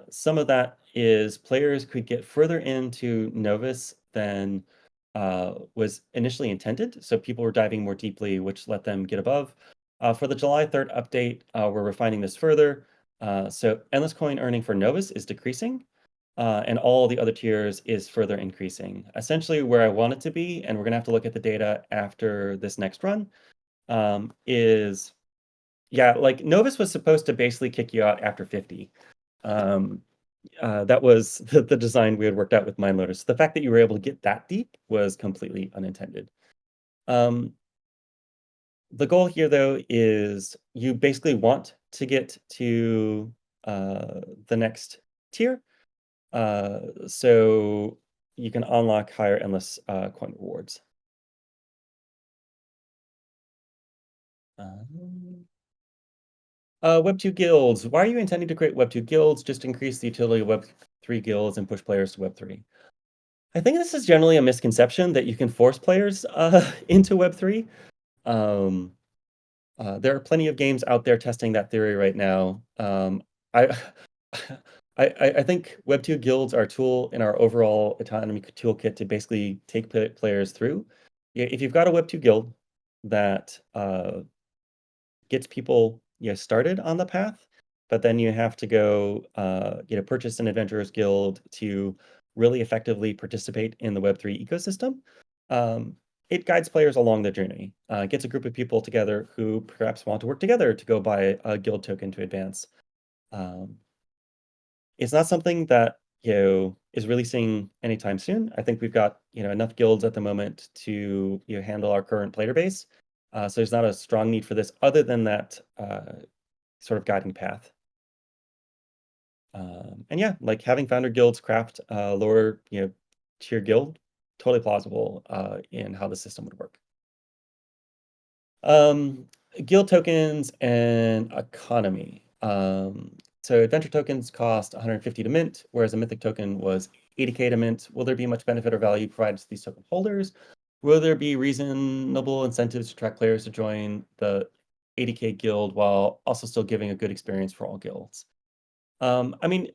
Some of that is players could get further into novice than was initially intended. So people were diving more deeply, which let them get above. For the July 3rd update, we're refining this further. So endless coin earning for novice is decreasing, and all the other tiers is further increasing. Essentially, where I want it to be, and we're going to have to look at the data after this next run, is yeah, like Novus was supposed to basically kick you out after 50. Um, that was the design we had worked out with Mind Loaders. The fact that you were able to get that deep was completely unintended. Um, the goal here, though, is you basically want to get to the next tier, so you can unlock higher endless coin rewards. Um, Web2 Guilds. Why are you intending to create Web2 Guilds? Just increase the utility of Web3 guilds and push players to Web3. I think this is generally a misconception that you can force players into Web3. Um, there are plenty of games out there testing that theory right now. I, I think Web2 guilds are a tool in our overall autonomy toolkit to basically take players through. If you've got a Web2 guild that gets people started on the path, but then you have to go, purchase an Adventurers Guild to really effectively participate in the Web3 ecosystem. Um, it guides players along the journey, gets a group of people together who perhaps want to work together to go buy a guild token to advance. Um, it's not something that, is releasing anytime soon. I think we've got, enough guilds at the moment to, handle our current player base. So there's not a strong need for this other than that sort of guiding path. And yeah, like having founder guilds craft lower, tier guild, totally plausible in how the system would work. Um, Guild tokens and economy. So adventure tokens cost 150 to mint, whereas a mythic token was 80k to mint. Will there be much benefit or value provided to these token holders? Will there be reasonable incentives to attract players to join the 80k guild while also still giving a good experience for all guilds? I mean,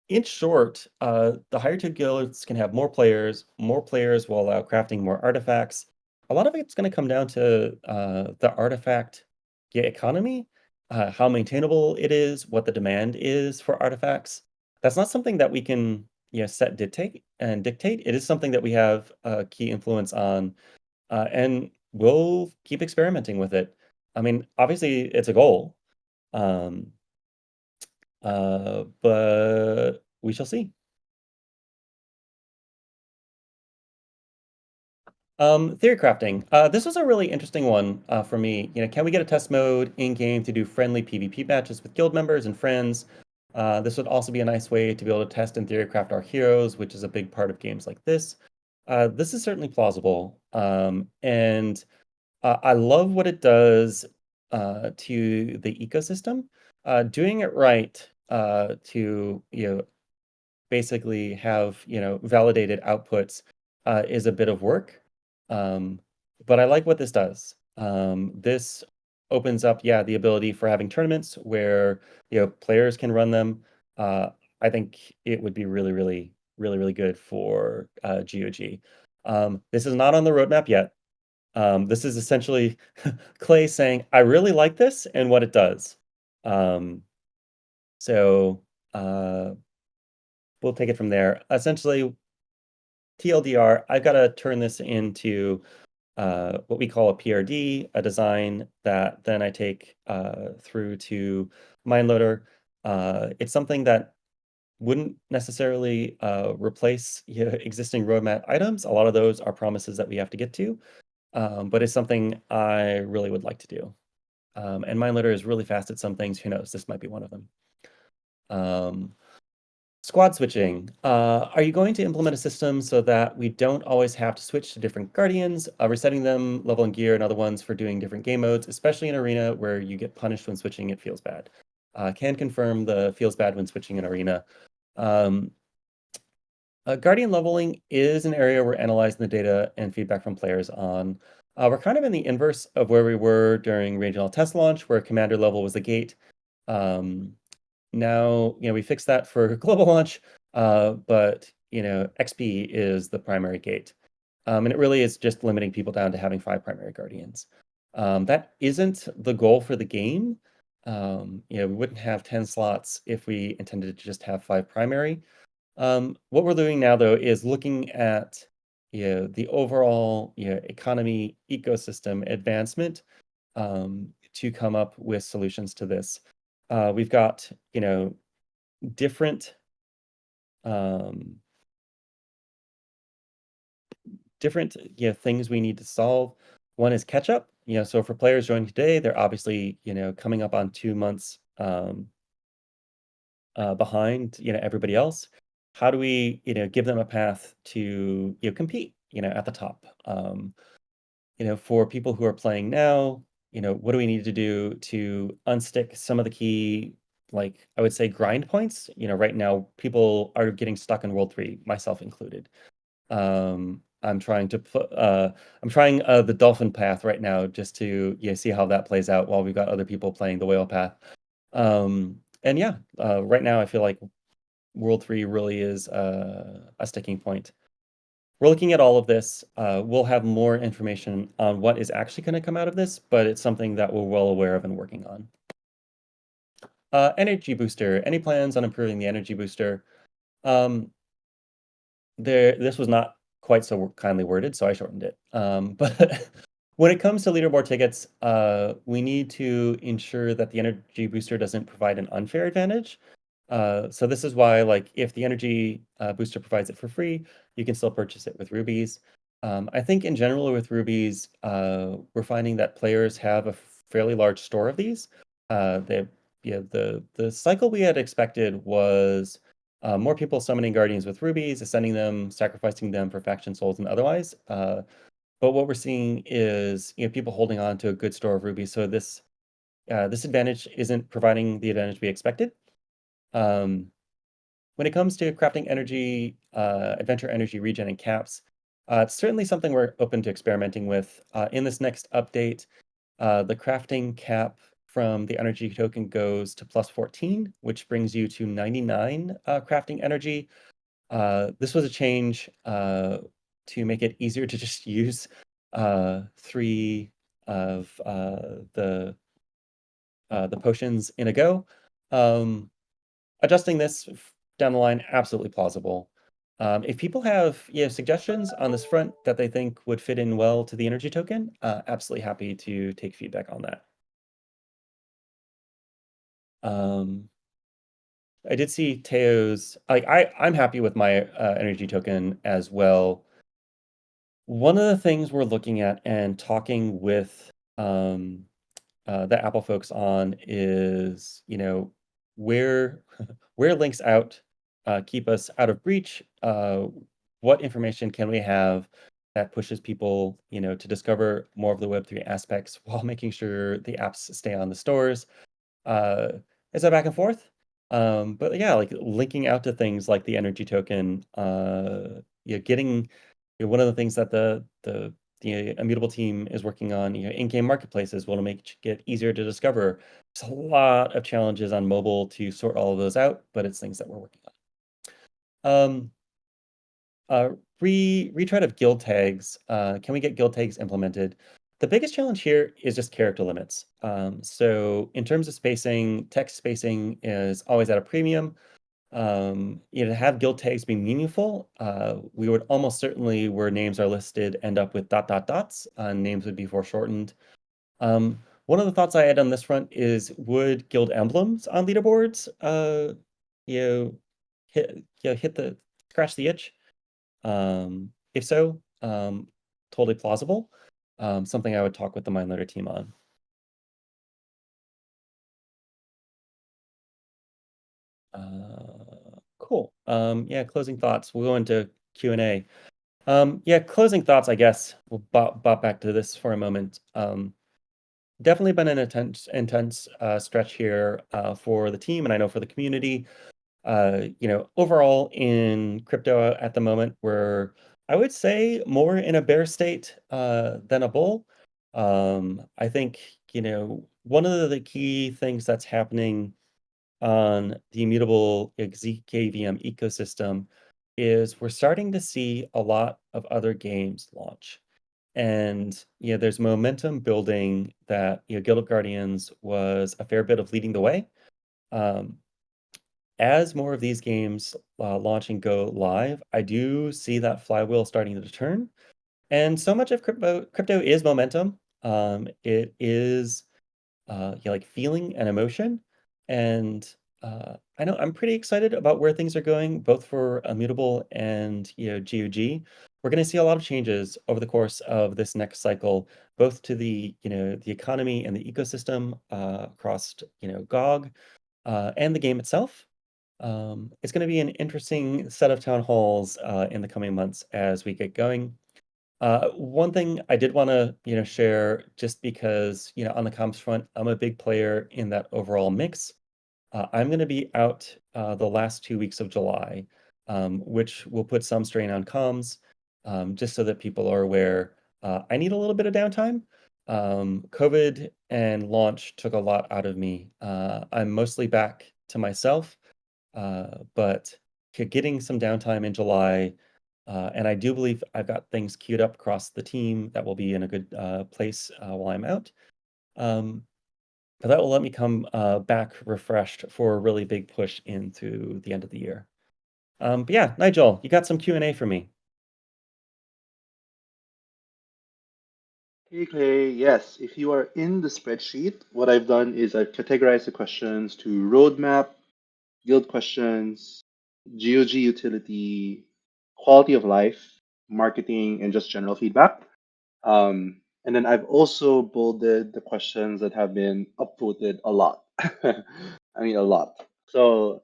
in short, the higher tier guilds can have more players. More players will allow crafting more artifacts. A lot of it's going to come down to the artifact economy, how maintainable it is, what the demand is for artifacts. That's not something that we can set dictate. It is something that we have a key influence on, and we'll keep experimenting with it. I mean, obviously, it's a goal. Um, but we shall see. Theory crafting. This was a really interesting one for me. Can we get a test mode in game to do friendly PvP matches with guild members and friends? This would also be a nice way to be able to test and theory craft our heroes, which is a big part of games like this. This is certainly plausible, and I love what it does to the ecosystem. Doing it right to basically have, validated outputs, is a bit of work. Um, but I like what this does. This opens up, yeah, the ability for having tournaments where, players can run them. I think it would be really, really, really, really good for GOG. This is not on the roadmap yet. This is essentially Clay saying, I really like this and what it does. Um, so uh, we'll take it from there. Essentially, TLDR, I've got to turn this into what we call a PRD, a design that then I take through to MindLoader. It's something that wouldn't necessarily replace existing roadmap items. A lot of those are promises that we have to get to, but it's something I really would like to do. And MindLoader is really fast at some things. Who knows? This might be one of them. Squad switching. Are you going to implement a system so that we don't always have to switch to different guardians, resetting them, level and gear, and other ones for doing different game modes, especially in arena where you get punished when switching, it feels bad. Can confirm the feels bad when switching in arena. Um, Guardian leveling is an area we're analyzing the data and feedback from players on. We're kind of in the inverse of where we were during regional test launch, where commander level was the gate. Now, we fixed that for global launch, but XP is the primary gate. And it really is just limiting people down to having 5 primary guardians. That isn't the goal for the game. We wouldn't have 10 slots if we intended to just have 5 primary. What we're doing now, though, is looking at the overall economy ecosystem advancement to come up with solutions to this. We've got different um, different things we need to solve. One is catch up. So for players joining today, they're obviously coming up on 2 months behind everybody else. How do we give them a path to compete at the top? For people who are playing now, what do we need to do to unstick some of the key, like I would say, grind points? Right now people are getting stuck in World 3, myself included. I'm trying to put I'm trying the dolphin path right now just to see how that plays out while we've got other people playing the whale path. And yeah, right now I feel like World 3 really is a sticking point. We're looking at all of this. We'll have more information on what is actually going to come out of this, but it's something that we're well aware of and working on. Energy booster. Any plans on improving the energy booster? Um, this was not quite so kindly worded, so I shortened it. But when it comes to leaderboard tickets, we need to ensure that the energy booster doesn't provide an unfair advantage. So this is why, like, if the energy booster provides it for free, you can still purchase it with rubies. I think in general with rubies, we're finding that players have a fairly large store of these. They, yeah, the cycle we had expected was more people summoning guardians with rubies, ascending them, sacrificing them for faction souls and otherwise. But what we're seeing is, people holding on to a good store of rubies. So this advantage isn't providing the advantage we expected. Um, when it comes to crafting energy, adventure energy regen and caps, it's certainly something we're open to experimenting with. In this next update, the crafting cap from the energy token goes to plus 14, which brings you to 99 crafting energy. This was a change to make it easier to just use three of the potions in a go. Um, Adjusting this down the line, absolutely plausible. If people have suggestions on this front that they think would fit in well to the energy token, absolutely happy to take feedback on that. Um, I did see Teo's like I'm happy with my energy token as well. One of the things we're looking at and talking with um, the Apple folks on is, where where links out keep us out of breach. What information can we have that pushes people, to discover more of the Web3 aspects while making sure the apps stay on the stores? Uh, it's a back and forth. But yeah, like linking out to things like the energy token, getting one of the things that the Immutable team is working on, in-game marketplaces will make it easier to discover. There's a lot of challenges on mobile to sort all of those out, but it's things that we're working on. Uh, retread of guild tags. Can we get guild tags implemented? The biggest challenge here is just character limits. So in terms of spacing, text spacing is always at a premium. To have guild tags be meaningful, we would almost certainly, where names are listed, end up with dot dot dots. Names would be foreshortened. One of the thoughts I had on this front is, would guild emblems on leaderboards, you know, hit the scratch the itch? If so, totally plausible. Something I would talk with the MindLeader team on. Cool. Yeah, closing thoughts. We'll go into Q&A. Yeah, closing thoughts, I guess. We'll bop back to this for a moment. Definitely been an intense stretch here for the team, and I know for the community. Overall in crypto at the moment, we're, I would say, more in a bear state than a bull. I think, one of the key things that's happening on the immutable ZKVM ecosystem is we're starting to see a lot of other games launch. And there's momentum building that Guild of Guardians was a fair bit of leading the way. Um, as more of these games launch and go live, I do see that flywheel starting to turn. And so much of crypto is momentum. It is like feeling and emotion. And I know I'm pretty excited about where things are going, both for Immutable and GOG. We're going to see a lot of changes over the course of this next cycle, both to the economy and the ecosystem across GOG and the game itself. It's going to be an interesting set of town halls in the coming months as we get going. One thing I did want to, share, just because, on the comms front, I'm a big player in that overall mix. I'm going to be out the last 2 weeks of July, which will put some strain on comms, just so that people are aware. I need a little bit of downtime. COVID and launch took a lot out of me. I'm mostly back to myself, but getting some downtime in July, and I do believe I've got things queued up across the team that will be in a good place while I'm out. Um, but that will let me come back refreshed for a really big push into the end of the year. But yeah, Nigel, you got some Q&A for me. Hey Clay, yes, if you are in the spreadsheet, what I've done is I've categorized the questions to roadmap, guild questions, GOG utility, quality of life, marketing, and just general feedback. And then I've also bolded the questions that have been upvoted a lot. I mean, a lot. So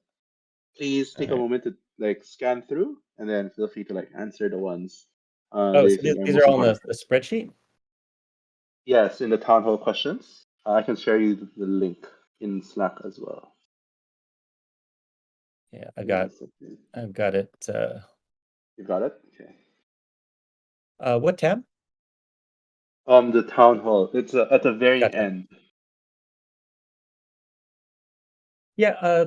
please All take a right. moment to like scan through and then feel free to like answer the ones Oh, that you so think are these are most all in important. the spreadsheet? Yes, in the town hall questions. I can share you the link in Slack as well. Yeah, Give me one second. I've got it. You got it? Okay. What tab? The town hall. It's at the very Gotcha. end. Yeah,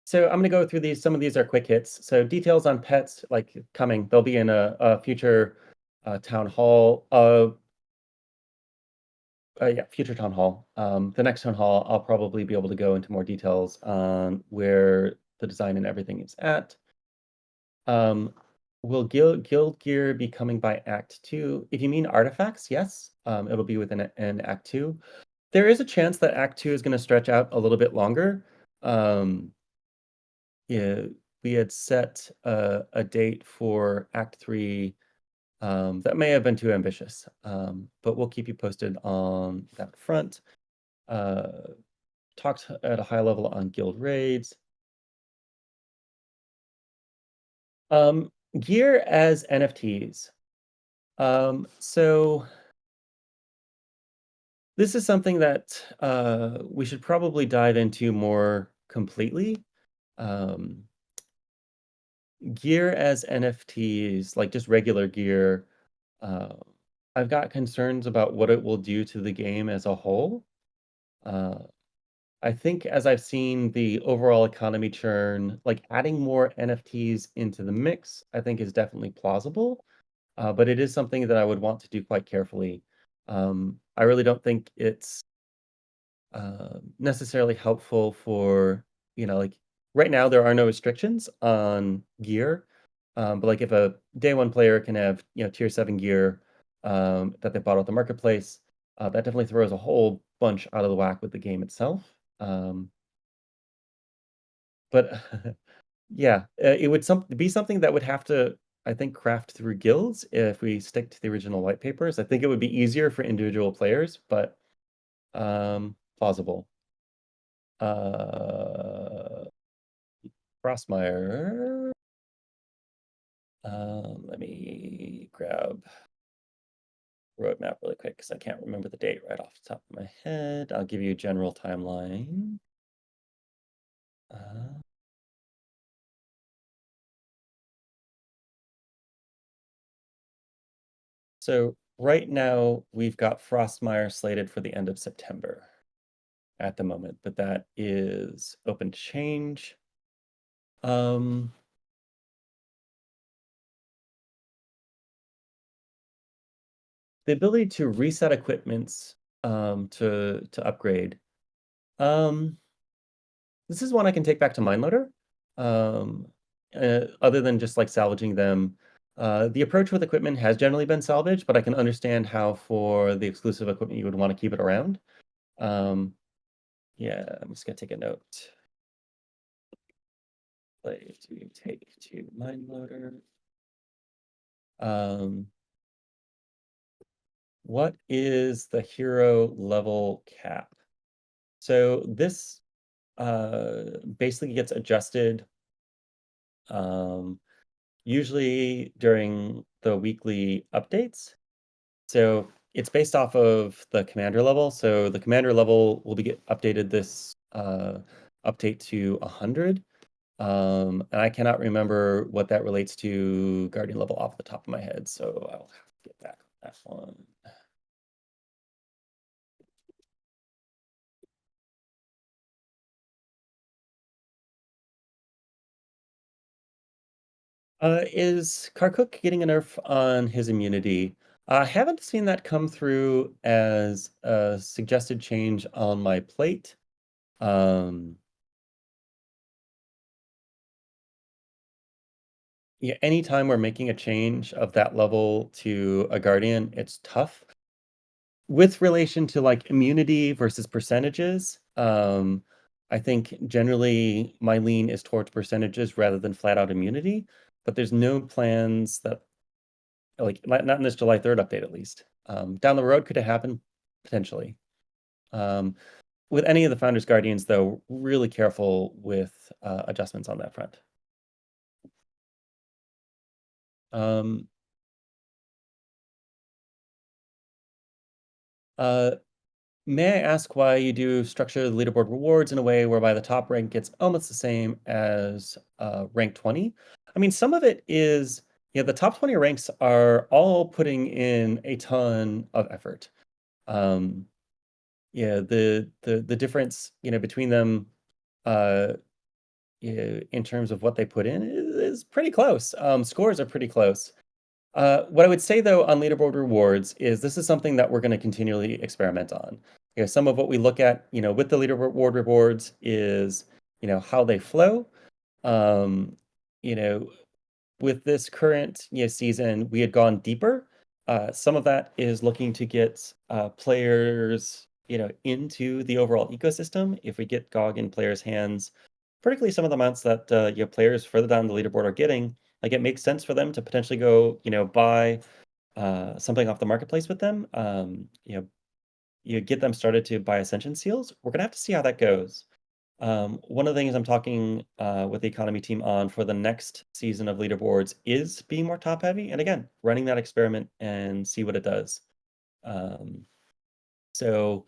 so I'm gonna go through these. Some of these are quick hits. So details on pets, like coming, they'll be in a future town hall. Yeah, future town hall. The next town hall, I'll probably be able to go into more details on where the design and everything is at. Um, will guild gear be coming by Act 2? If you mean artifacts, yes. It'll be within an Act 2. There is a chance that Act 2 is going to stretch out a little bit longer. Yeah, we had set a date for Act 3 that may have been too ambitious, but we'll keep you posted on that front. Uh, Talked at a high level on guild raids. Gear as NFTs. So this is something that we should probably dive into more completely. Um, Gear as NFTs, like just regular gear, uh, I've got concerns about what it will do to the game as a whole. Uh, I think as I've seen the overall economy churn, like adding more NFTs into the mix, I think is definitely plausible. But it is something that I would want to do quite carefully. I really don't think it's necessarily helpful for, like right now there are no restrictions on gear. But like if a day one player can have, tier 7 gear that they bought off the marketplace, that definitely throws a whole bunch out of the whack with the game itself. But yeah, it would be something that would have to, I think, craft through guilds if we stick to the original white papers. I think it would be easier for individual players, but plausible. Uh, Frostmire. Let me grab roadmap really quick because I can't remember the date right off the top of my head. I'll give you a general timeline. Uh, so right now we've got Frostmire slated for the end of September at the moment, but that is open to change. Um, the ability to reset equipments to upgrade. Um, this is one I can take back to MindLoader. Um, Other than just like salvaging them, the approach with equipment has generally been salvage, but I can understand how for the exclusive equipment you would want to keep it around. Um, yeah, I'm just gonna take a note. Play to take to MindLoader. Um, what is the hero level cap? So this basically gets adjusted um, usually during the weekly updates. So it's based off of the commander level. So the commander level will be updated this update to 100. And I cannot remember what that relates to guardian level off the top of my head. So I'll have to get back on that one. Is Karkuk getting a nerf on his immunity? I haven't seen that come through as a suggested change on my plate. Um, yeah, anytime we're making a change of that level to a guardian, it's tough. With relation to, like, immunity versus percentages, I think generally my lean is towards percentages rather than flat out immunity, but there's no plans that like, not in this July 3rd update at least. Down the road, could it happen? Potentially. Um, with any of the Founders Guardians, though, really careful with, adjustments on that front. Um, uh May I ask why you do structure the leaderboard rewards in a way whereby the top rank gets almost the same as rank 20? I mean, some of it is, yeah, the top 20 ranks are all putting in a ton of effort. Um, yeah, the difference, between them, uh, in terms of what they put in is pretty close. Scores are pretty close. What I would say though on leaderboard rewards is this is something that we're going to continually experiment on. Some of what we look at, with the leaderboard rewards is, how they flow. Um, you know, with this current season, we had gone deeper. Some of that is looking to get players, into the overall ecosystem. If we get GOG in players' hands, particularly some of the amounts that players further down the leaderboard are getting, like it makes sense for them to potentially go, buy something off the marketplace with them. You get them started to buy ascension seals. We're gonna have to see how that goes. One of the things I'm talking with the economy team on for the next season of leaderboards is being more top heavy, and again, running that experiment and see what it does. Um, so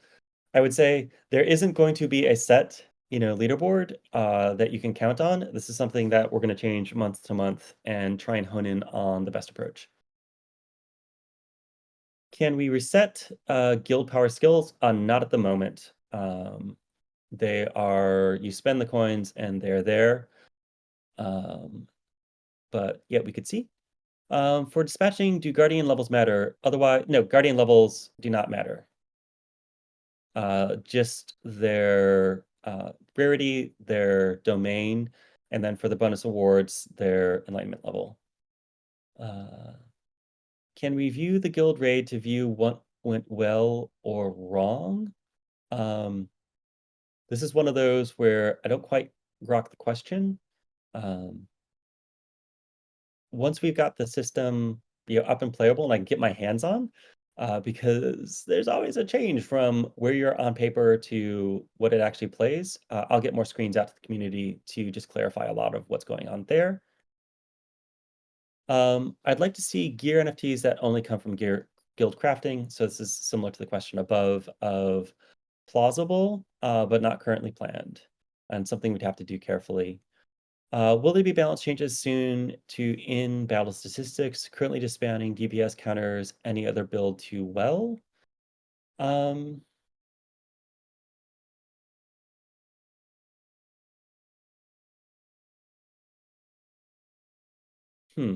I would say there isn't going to be a set, leaderboard that you can count on. This is something that we're going to change month to month and try and hone in on the best approach. Can we reset guild power skills? Not at the moment. They are, you spend the coins and they're there. Um, but yeah, we could see. For dispatching, do guardian levels matter? Otherwise, no, guardian levels do not matter. Just their rarity, their domain, and then for the bonus awards, their enlightenment level. Uh, can we view the guild raid to view what went well or wrong? Um, this is one of those where I don't quite grok the question. Um, Once we've got the system, up and playable and I can get my hands on, because there's always a change from where you're on paper to what it actually plays. I'll get more screens out to the community to just clarify a lot of what's going on there. I'd like to see gear NFTs that only come from gear guild crafting. So this is similar to the question above of plausible, but not currently planned, and something we'd have to do carefully. Will there be balance changes soon to in-battle statistics? Currently disbanding DPS counters, any other build too well? Um, hmm.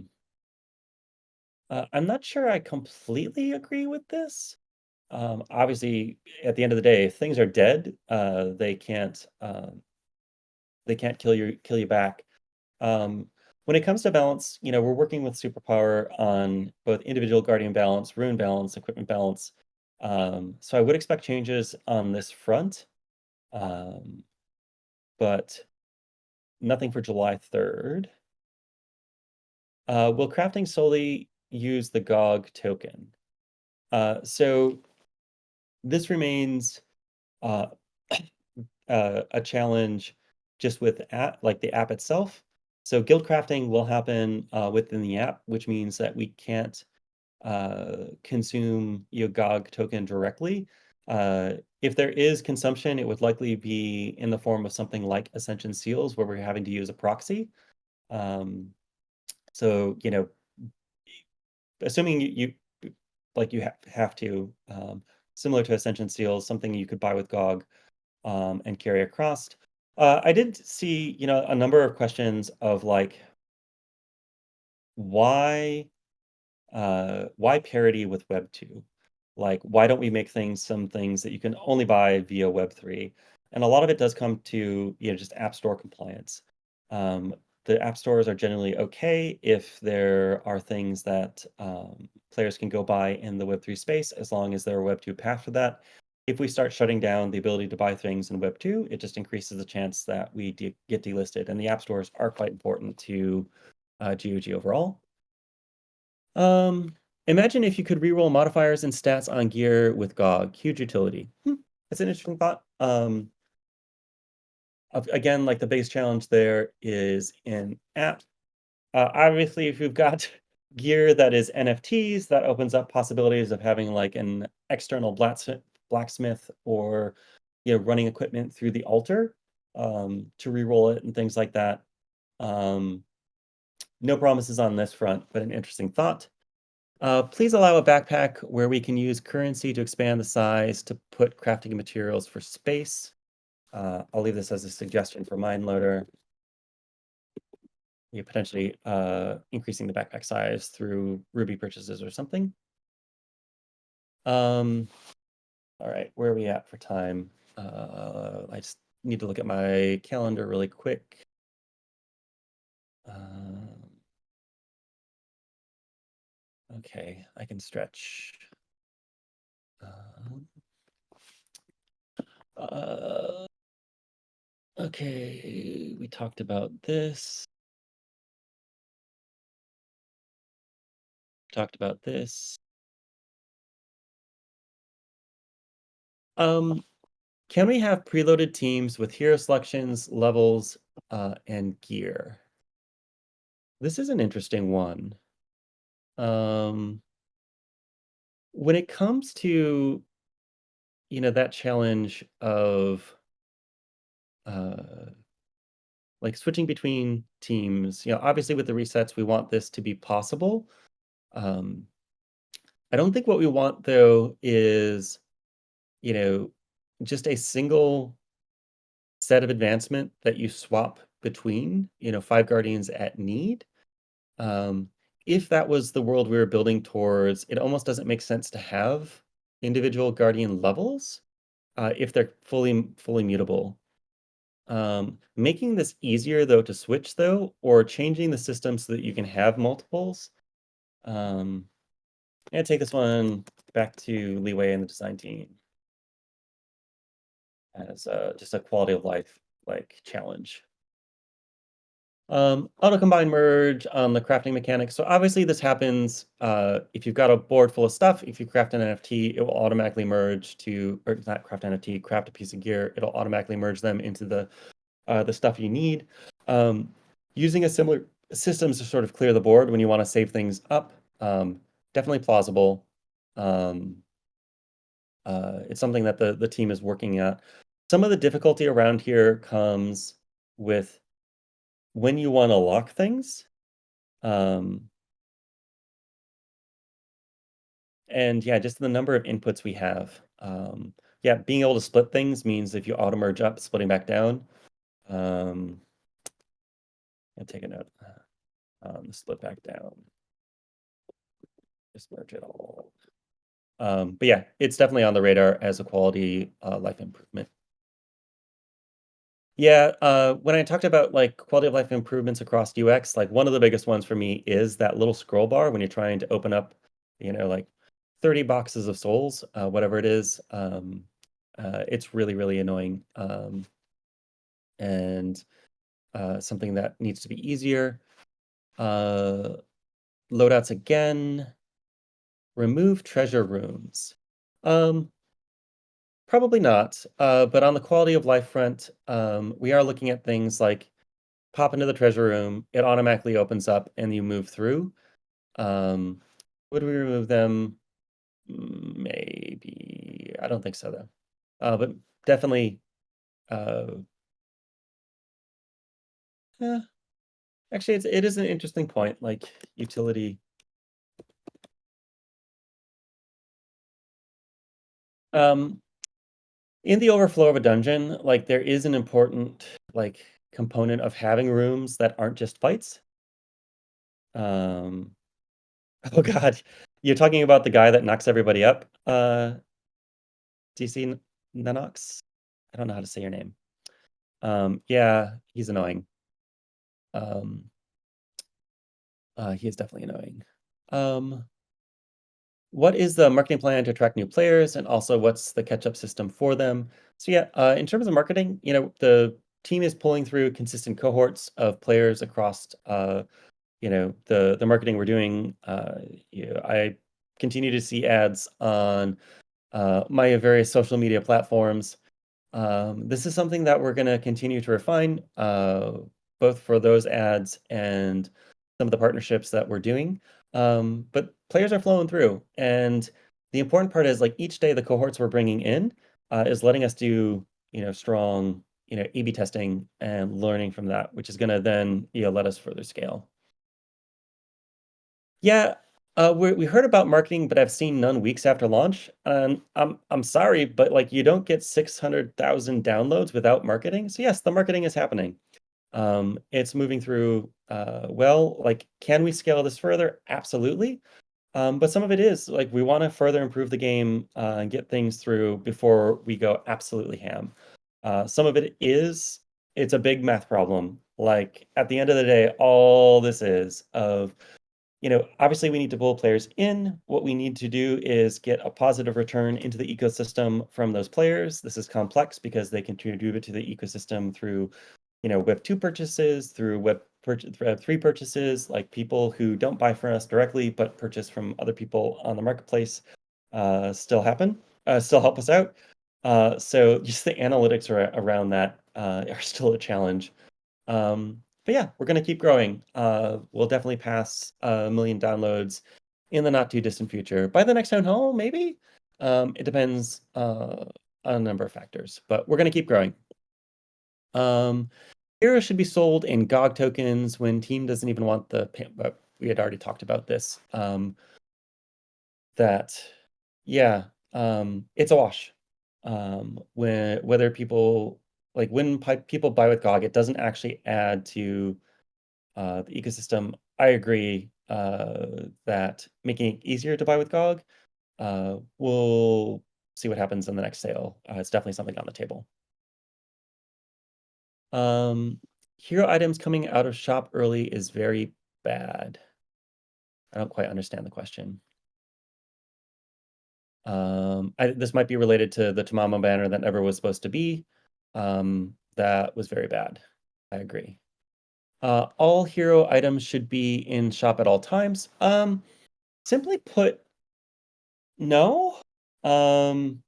I'm not sure I completely agree with this. Obviously, at the end of the day, if things are dead, they can't kill you back. When it comes to balance, we're working with Superpower on both individual Guardian balance, rune balance, equipment balance. So I would expect changes on this front, um, but nothing for July 3rd. Will crafting solely use the GOG token? So this remains uh, a challenge just with like the app itself. So guild crafting will happen within the app, which means that we can't consume your GOG token directly. If there is consumption, it would likely be in the form of something like Ascension Seals, where we're having to use a proxy. Um, so, assuming like you have to, similar to Ascension Seals, something you could buy with GOG and carry across. I did see, a number of questions of like, why why parity with Web 2? Like, why don't we make some things that you can only buy via Web 3? And a lot of it does come to, just App Store compliance. Um, the app stores are generally okay if there are things that players can go buy in the Web 3 space, as long as there are Web 2 paths for that. If we start shutting down the ability to buy things in Web 2, it just increases the chance that we get delisted. And the app stores are quite important to GOG overall. Um, Imagine if you could reroll modifiers and stats on gear with GOG. Huge utility. That's an interesting thought. Again, like the biggest challenge there is in app. Obviously, if you've got gear that is NFTs, that opens up possibilities of having like an external blacksmith or running equipment through the altar to reroll it and things like that. Um, no promises on this front, but an interesting thought. Please allow a backpack where we can use currency to expand the size to put crafting materials for space. I'll leave this as a suggestion for MindLoader. You potentially increasing the backpack size through Ruby purchases or something. All right, where are we at for time? I just need to look at my calendar really quick. Okay, I can stretch. Uh, okay, we talked about this. Talked about this. Can we have preloaded teams with hero selections, levels, and gear? This is an interesting one. When it comes to, that challenge of uh, like switching between teams, obviously with the resets, we want this to be possible. Um, I don't think what we want though is, you know, just a single set of advancement that you swap between, 5 guardians at need. Um, if that was the world we were building towards, it almost doesn't make sense to have individual guardian levels if they're fully mutable. Making this easier though to switch though, or changing the system so that you can have multiples. I'm gonna take this one back to Leeway and the design team as just a quality of life like challenge. Auto combine merge on the crafting mechanics. So obviously this happens if you've got a board full of stuff. If you craft an NFT, it will automatically merge to, or not craft NFT, craft a piece of gear. It'll automatically merge them into the stuff you need. Using a similar systems to sort of clear the board when you want to save things up. Definitely plausible. It's something that the team is working at. Some of the difficulty around here comes with when you want to lock things. Um, and yeah, just the number of inputs we have. Yeah, being able to split things means if you auto merge up, splitting back down. I'll take a note. Split back down. Just merge it all. But yeah, it's definitely on the radar as a quality life improvement. Yeah, when I talked about like quality of life improvements across UX, like one of the biggest ones for me is that little scroll bar when you're trying to open up, like 30 boxes of souls, whatever it is. It's really, really annoying. And something that needs to be easier. Loadouts again. Remove treasure rooms. Probably not. But on the quality of life front, we are looking at things like pop into the treasure room, it automatically opens up, and you move through. Would we remove them? Maybe. I don't think so, though. But definitely. Eh, actually, it is an interesting point, like utility. In the overflow of a dungeon, like there is an important like component of having rooms that aren't just fights. Um, Oh god. You're talking about the guy that knocks everybody up? DC Nanox? I don't know how to say your name. Yeah, he's annoying. Um, he is definitely annoying. Um, what is the marketing plan to attract new players, and also what's the catch-up system for them? So yeah, in terms of marketing, the team is pulling through consistent cohorts of players across, the marketing we're doing. I continue to see ads on my various social media platforms. This is something that we're going to continue to refine, both for those ads and some of the partnerships that we're doing. But players are flowing through, and the important part is like each day the cohorts we're bringing in is letting us do strong A/B testing and learning from that, which is going to then let us further scale. Yeah, we heard about marketing, but I've seen none weeks after launch. And I'm sorry, but like you don't get 600,000 downloads without marketing. So yes, the marketing is happening. It's moving through well. Like, can we scale this further? Absolutely. But some of it is like we want to further improve the game and get things through before we go absolutely ham. Some of it is it's a big math problem. Like at the end of the day, all this is of obviously we need to pull players in. What we need to do is get a positive return into the ecosystem from those players. This is complex because they contribute to the ecosystem through, Web2 purchases, through Web3 purchases, like people who don't buy from us directly but purchase from other people on the marketplace still help us out. So just the analytics around that are still a challenge. But yeah, we're gonna keep growing. We'll definitely pass 1 million downloads in the not too distant future. By the next town hall, maybe? It depends on a number of factors, but we're gonna keep growing. Um, Heroes should be sold in GOG tokens when team doesn't even want but we had already talked about this. That yeah, it's a wash. When whether people like when people buy with GOG, it doesn't actually add to the ecosystem. I agree that making it easier to buy with GOG, we'll see what happens in the next sale. It's definitely something on the table. Um, Hero items coming out of shop early is very bad. I don't quite understand the question. This might be related to the Tamamo banner that never was supposed to be. That was very bad. I agree. All hero items should be in shop at all times. Simply put, no. Um,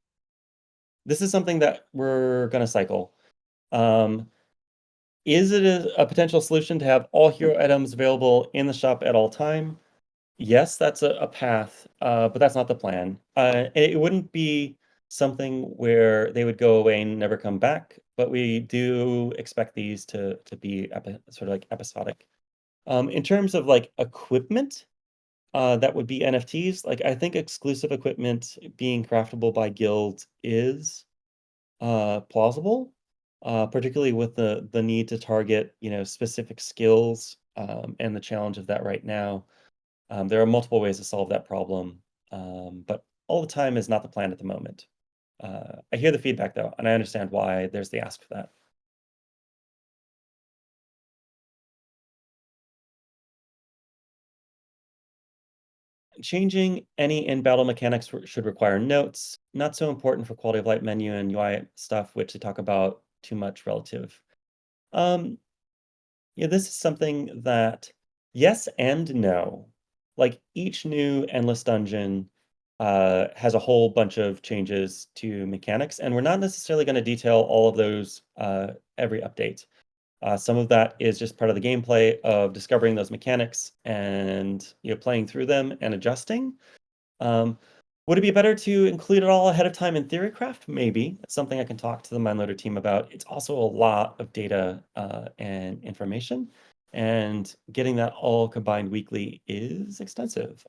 this is something that we're gonna cycle. Um, is it a potential solution to have all hero items available in the shop at all time? Yes, that's a path, but that's not the plan. It wouldn't be something where they would go away and never come back, but we do expect these to be sort of like episodic. In terms of like equipment, that would be NFTs. Like, I think exclusive equipment being craftable by guilds is plausible, particularly with the need to target, specific skills, and the challenge of that right now. There are multiple ways to solve that problem, but all the time is not the plan at the moment. I hear the feedback though, and I understand why there's the ask for that. Changing any in-battle mechanics should require notes. Not so important for quality of light menu and UI stuff, which they talk about too much relative. Um, yeah, this is something that yes and no. Like each new endless dungeon has a whole bunch of changes to mechanics, and we're not necessarily going to detail all of those every update. Some of that is just part of the gameplay of discovering those mechanics and playing through them and adjusting. Um, would it be better to include it all ahead of time in Theorycraft? Maybe. It's something I can talk to the Mindloader team about. It's also a lot of data and information, and getting that all combined weekly is extensive.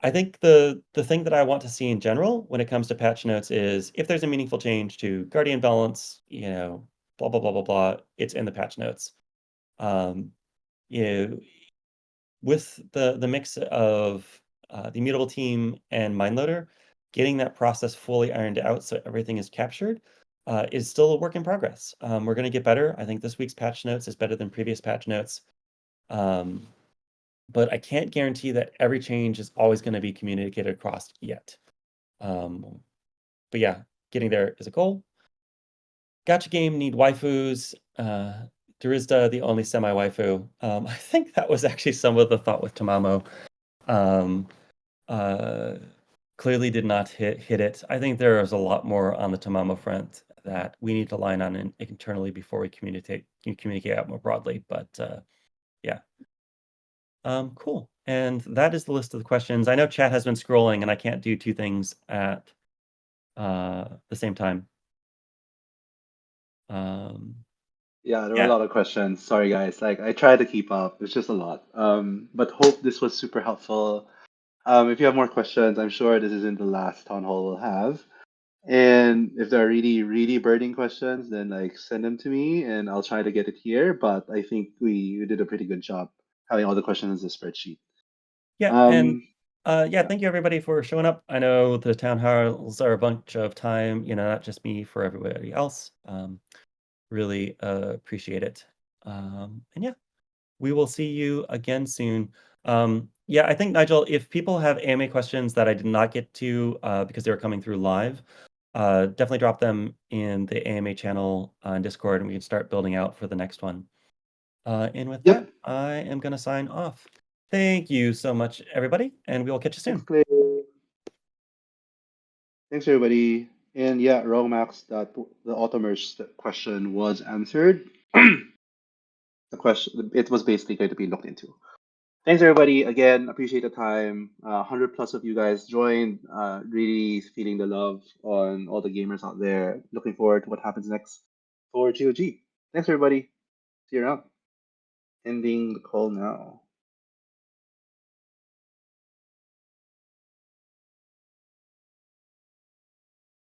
I think the thing that I want to see in general when it comes to patch notes is if there's a meaningful change to Guardian balance, blah blah blah blah blah, it's in the patch notes. Um, you know, with the mix of the immutable team and MindLoader, getting that process fully ironed out so everything is captured is still a work in progress. We're going to get better. I think this week's patch notes is better than previous patch notes. Um, but I can't guarantee that every change is always going to be communicated across yet. But yeah, getting there is a goal. Gacha game need waifus. Durizda, the only semi-waifu. I think that was actually some of the thought with Tamamo. Um, uh, Clearly did not hit it. I think there is a lot more on the Tamamo front that we need to line on internally before we communicate out more broadly. But yeah, cool. And that is the list of the questions. I know chat has been scrolling, and I can't do two things at the same time. Yeah, there were a Yeah, lot of questions. Sorry, guys. Like, I tried to keep up. It's just a lot. But hope this was super helpful. If you have more questions, I'm sure this isn't the last town hall we'll have. And if there are really, really burning questions, then like send them to me and I'll try to get it here. But I think we did a pretty good job having all the questions in the spreadsheet. yeah, and Um, yeah, yeah. thank you everybody for showing up. I know the town halls are a bunch of time, not just me, for everybody else. Really appreciate it. And yeah, we will see you again soon. Yeah, I think, Nigel, if people have AMA questions that I did not get to because they were coming through live, definitely drop them in the AMA channel on Discord and we can start building out for the next one. And with that, Yep. I am going to sign off. Thank you so much, everybody, and we will catch you Thanks, soon. Clay. Thanks, everybody. And yeah, Romax, that the automers question was answered. The question, it was basically going to be looked into. Thanks, everybody. Again, appreciate the time. 100 plus of you guys joined. Really feeling the love on all the gamers out there. Looking forward to what happens next for GOG. Thanks, everybody. See you around. Ending the call now.